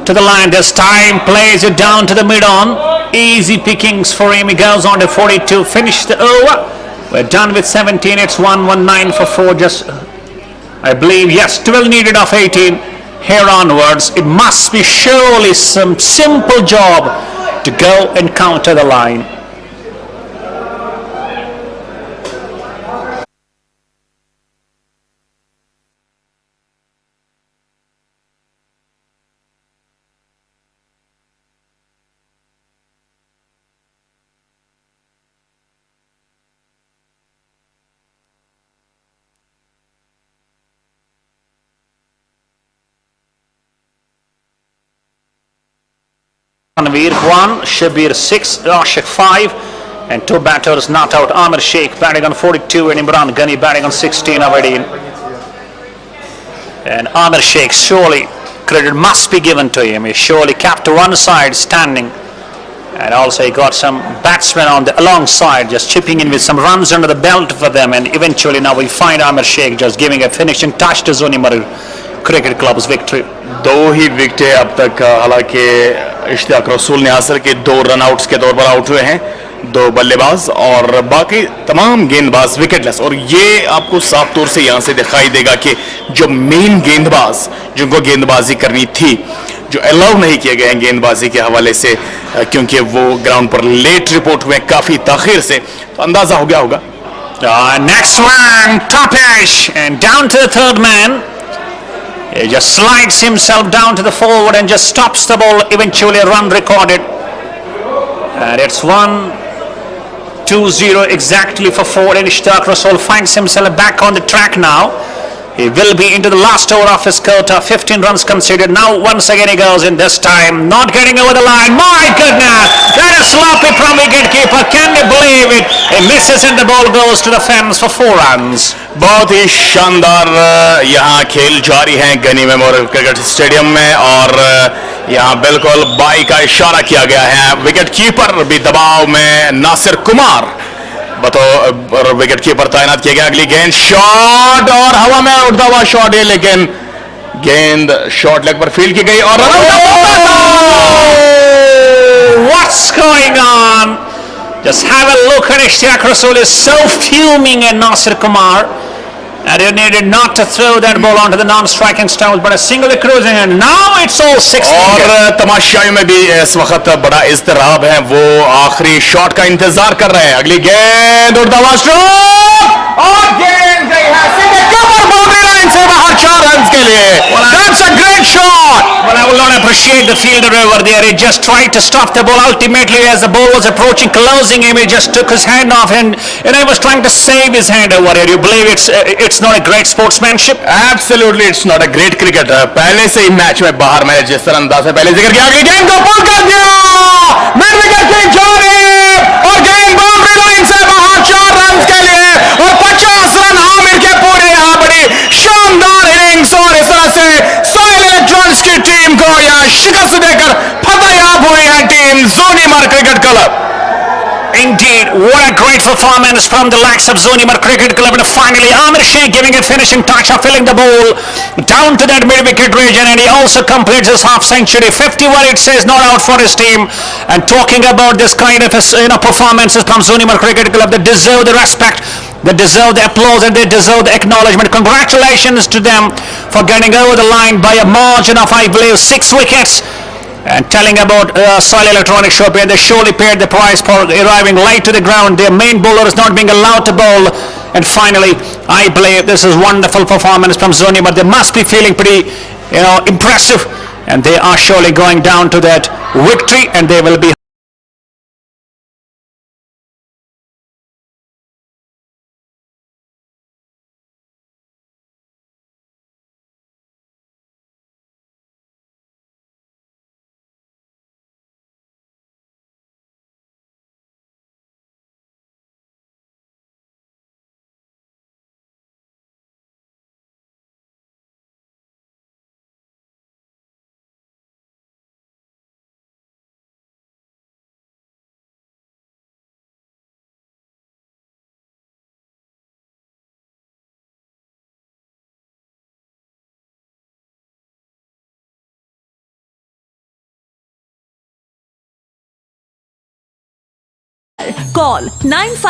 to the line. This time plays it down to the mid-on. Easy pickings for him. He goes on to 42. Finish the over. We're done with 17. It's 1-1-9 for 4. Just, I believe, yes, 12 needed of 18. Here onwards, it must be surely some simple job to go and counter the line. Tanveer 1, Shabir 6, Rashik 5 and 2 batters not out. Amir Sheikh batting on 42 and Imran Ghani batting on 16 of 18. And Amir Sheikh, surely credit must be given to him. He surely kept to one side standing and also he got some batsmen on the alongside just chipping in with some runs under the belt for them, and eventually now we find Amir Sheikh just giving a finishing touch to Zoonimar Cricket Club's victory. 2 ही विकेटें अब तक हालांकि इश्तियाक रसूल ने हासिल की। 2 run outs के तौर पर आउट हुए हैं 2 बल्लेबाज और बाकी तमाम गेंदबाज विकेटलेस। और ये आपको साफ तौर से यहां से दिखाई देगा कि जो मेन गेंदबाज जिनको गेंदबाजी करनी थी, जो अलाउ नहीं किए गए हैं गेंदबाजी के हवाले से क्योंकि वो ग्राउंड पर लेट रिपोर्ट हुए काफी ताखिर से, तो अंदाजा हो गया होगा। Next one, Topish and down to the third man. He just slides himself down to the forward and just stops the ball. Eventually a run recorded. And it's 1-2-0 exactly for 4. And Ishtaq Rasool finds himself back on the track now. He will be into the last over of his quota. 15 runs conceded. Now once again he goes in, this time not getting over the line. My goodness, that is sloppy from wicketkeeper. Can you believe it? He misses and the ball goes to the fence for 4 runs. बहुत ही शानदार यहाँ खेल जारी है Ghani memorial cricket stadium में और यहाँ बिल्कुल बाई का इशारा किया गया है। विकेट कीपर भी दबाव में नासिर कुमार बतौर विकेट कीपर तैनात किया गया। अगली गेंद शॉट और हवा में उड़ता हुआ शॉट है, लेकिन गेंद शॉर्ट लेग पर फील्ड की गई और What's going on? Just have a look at Ishtiyaq Rasool is so fuming at Nasir Kumar, and he needed not to throw that ball onto the non-striking stones, but a single cruising, and now it's all 6. और तमाशाइयों में भी इस वक्त बड़ा इज़्तिराब है, वो आखिरी shot का इंतजार कर रहे हैं। अगली गेंद उड़ता हुआ स्ट्रोक और गेंद गई है सीधे कवर बाउंड्री लाइन से बाहर 4 रन के लिए। That's a great shot. Well, I will not appreciate the fielder over there. He just tried to stop the ball. Ultimately, as the ball was approaching, closing him, he just took his hand off and he was trying to save his hand over here. You believe it's not a great sportsmanship? Absolutely, it's not a great cricketer. पहले से ही match में बाहर मैंने जिस तरह अंदाज से पहले जिक्र किया, अगली गेंद को पुल कर दिया मिड विकेट की जानिब और गेंद बाउंड्री लाइन से बाहर 4 रन के लिए और 50 रन आमिर के पूरे। यहाँ बड़ी शानदार इनिंग्स और इस तरह से साहिल इलेक्ट्रॉनिक्स की टीम को यहाँ शिकस्त देकर फतेहयाब हुई है team Zoonimar cricket club. Indeed, what a great performance from the likes of Zoonimar Cricket Club, and finally Amir Sheikh giving a finishing touch of filling the ball down to that mid-wicket region, and he also completes his half-century. 51 it says not out for his team, and talking about this kind of performances from Zoonimar Cricket Club, they deserve the respect, they deserve the applause, and they deserve the acknowledgement. Congratulations to them for getting over the line by a margin of, I believe, 6 wickets. And telling about SAAHIL Electronic Shopian, they surely paid the price for arriving late to the ground. Their main bowler is not being allowed to bowl. And finally, I believe this is wonderful performance from Zoonimar, but they must be feeling pretty, impressive. And they are surely going down to that victory, and they will be call 95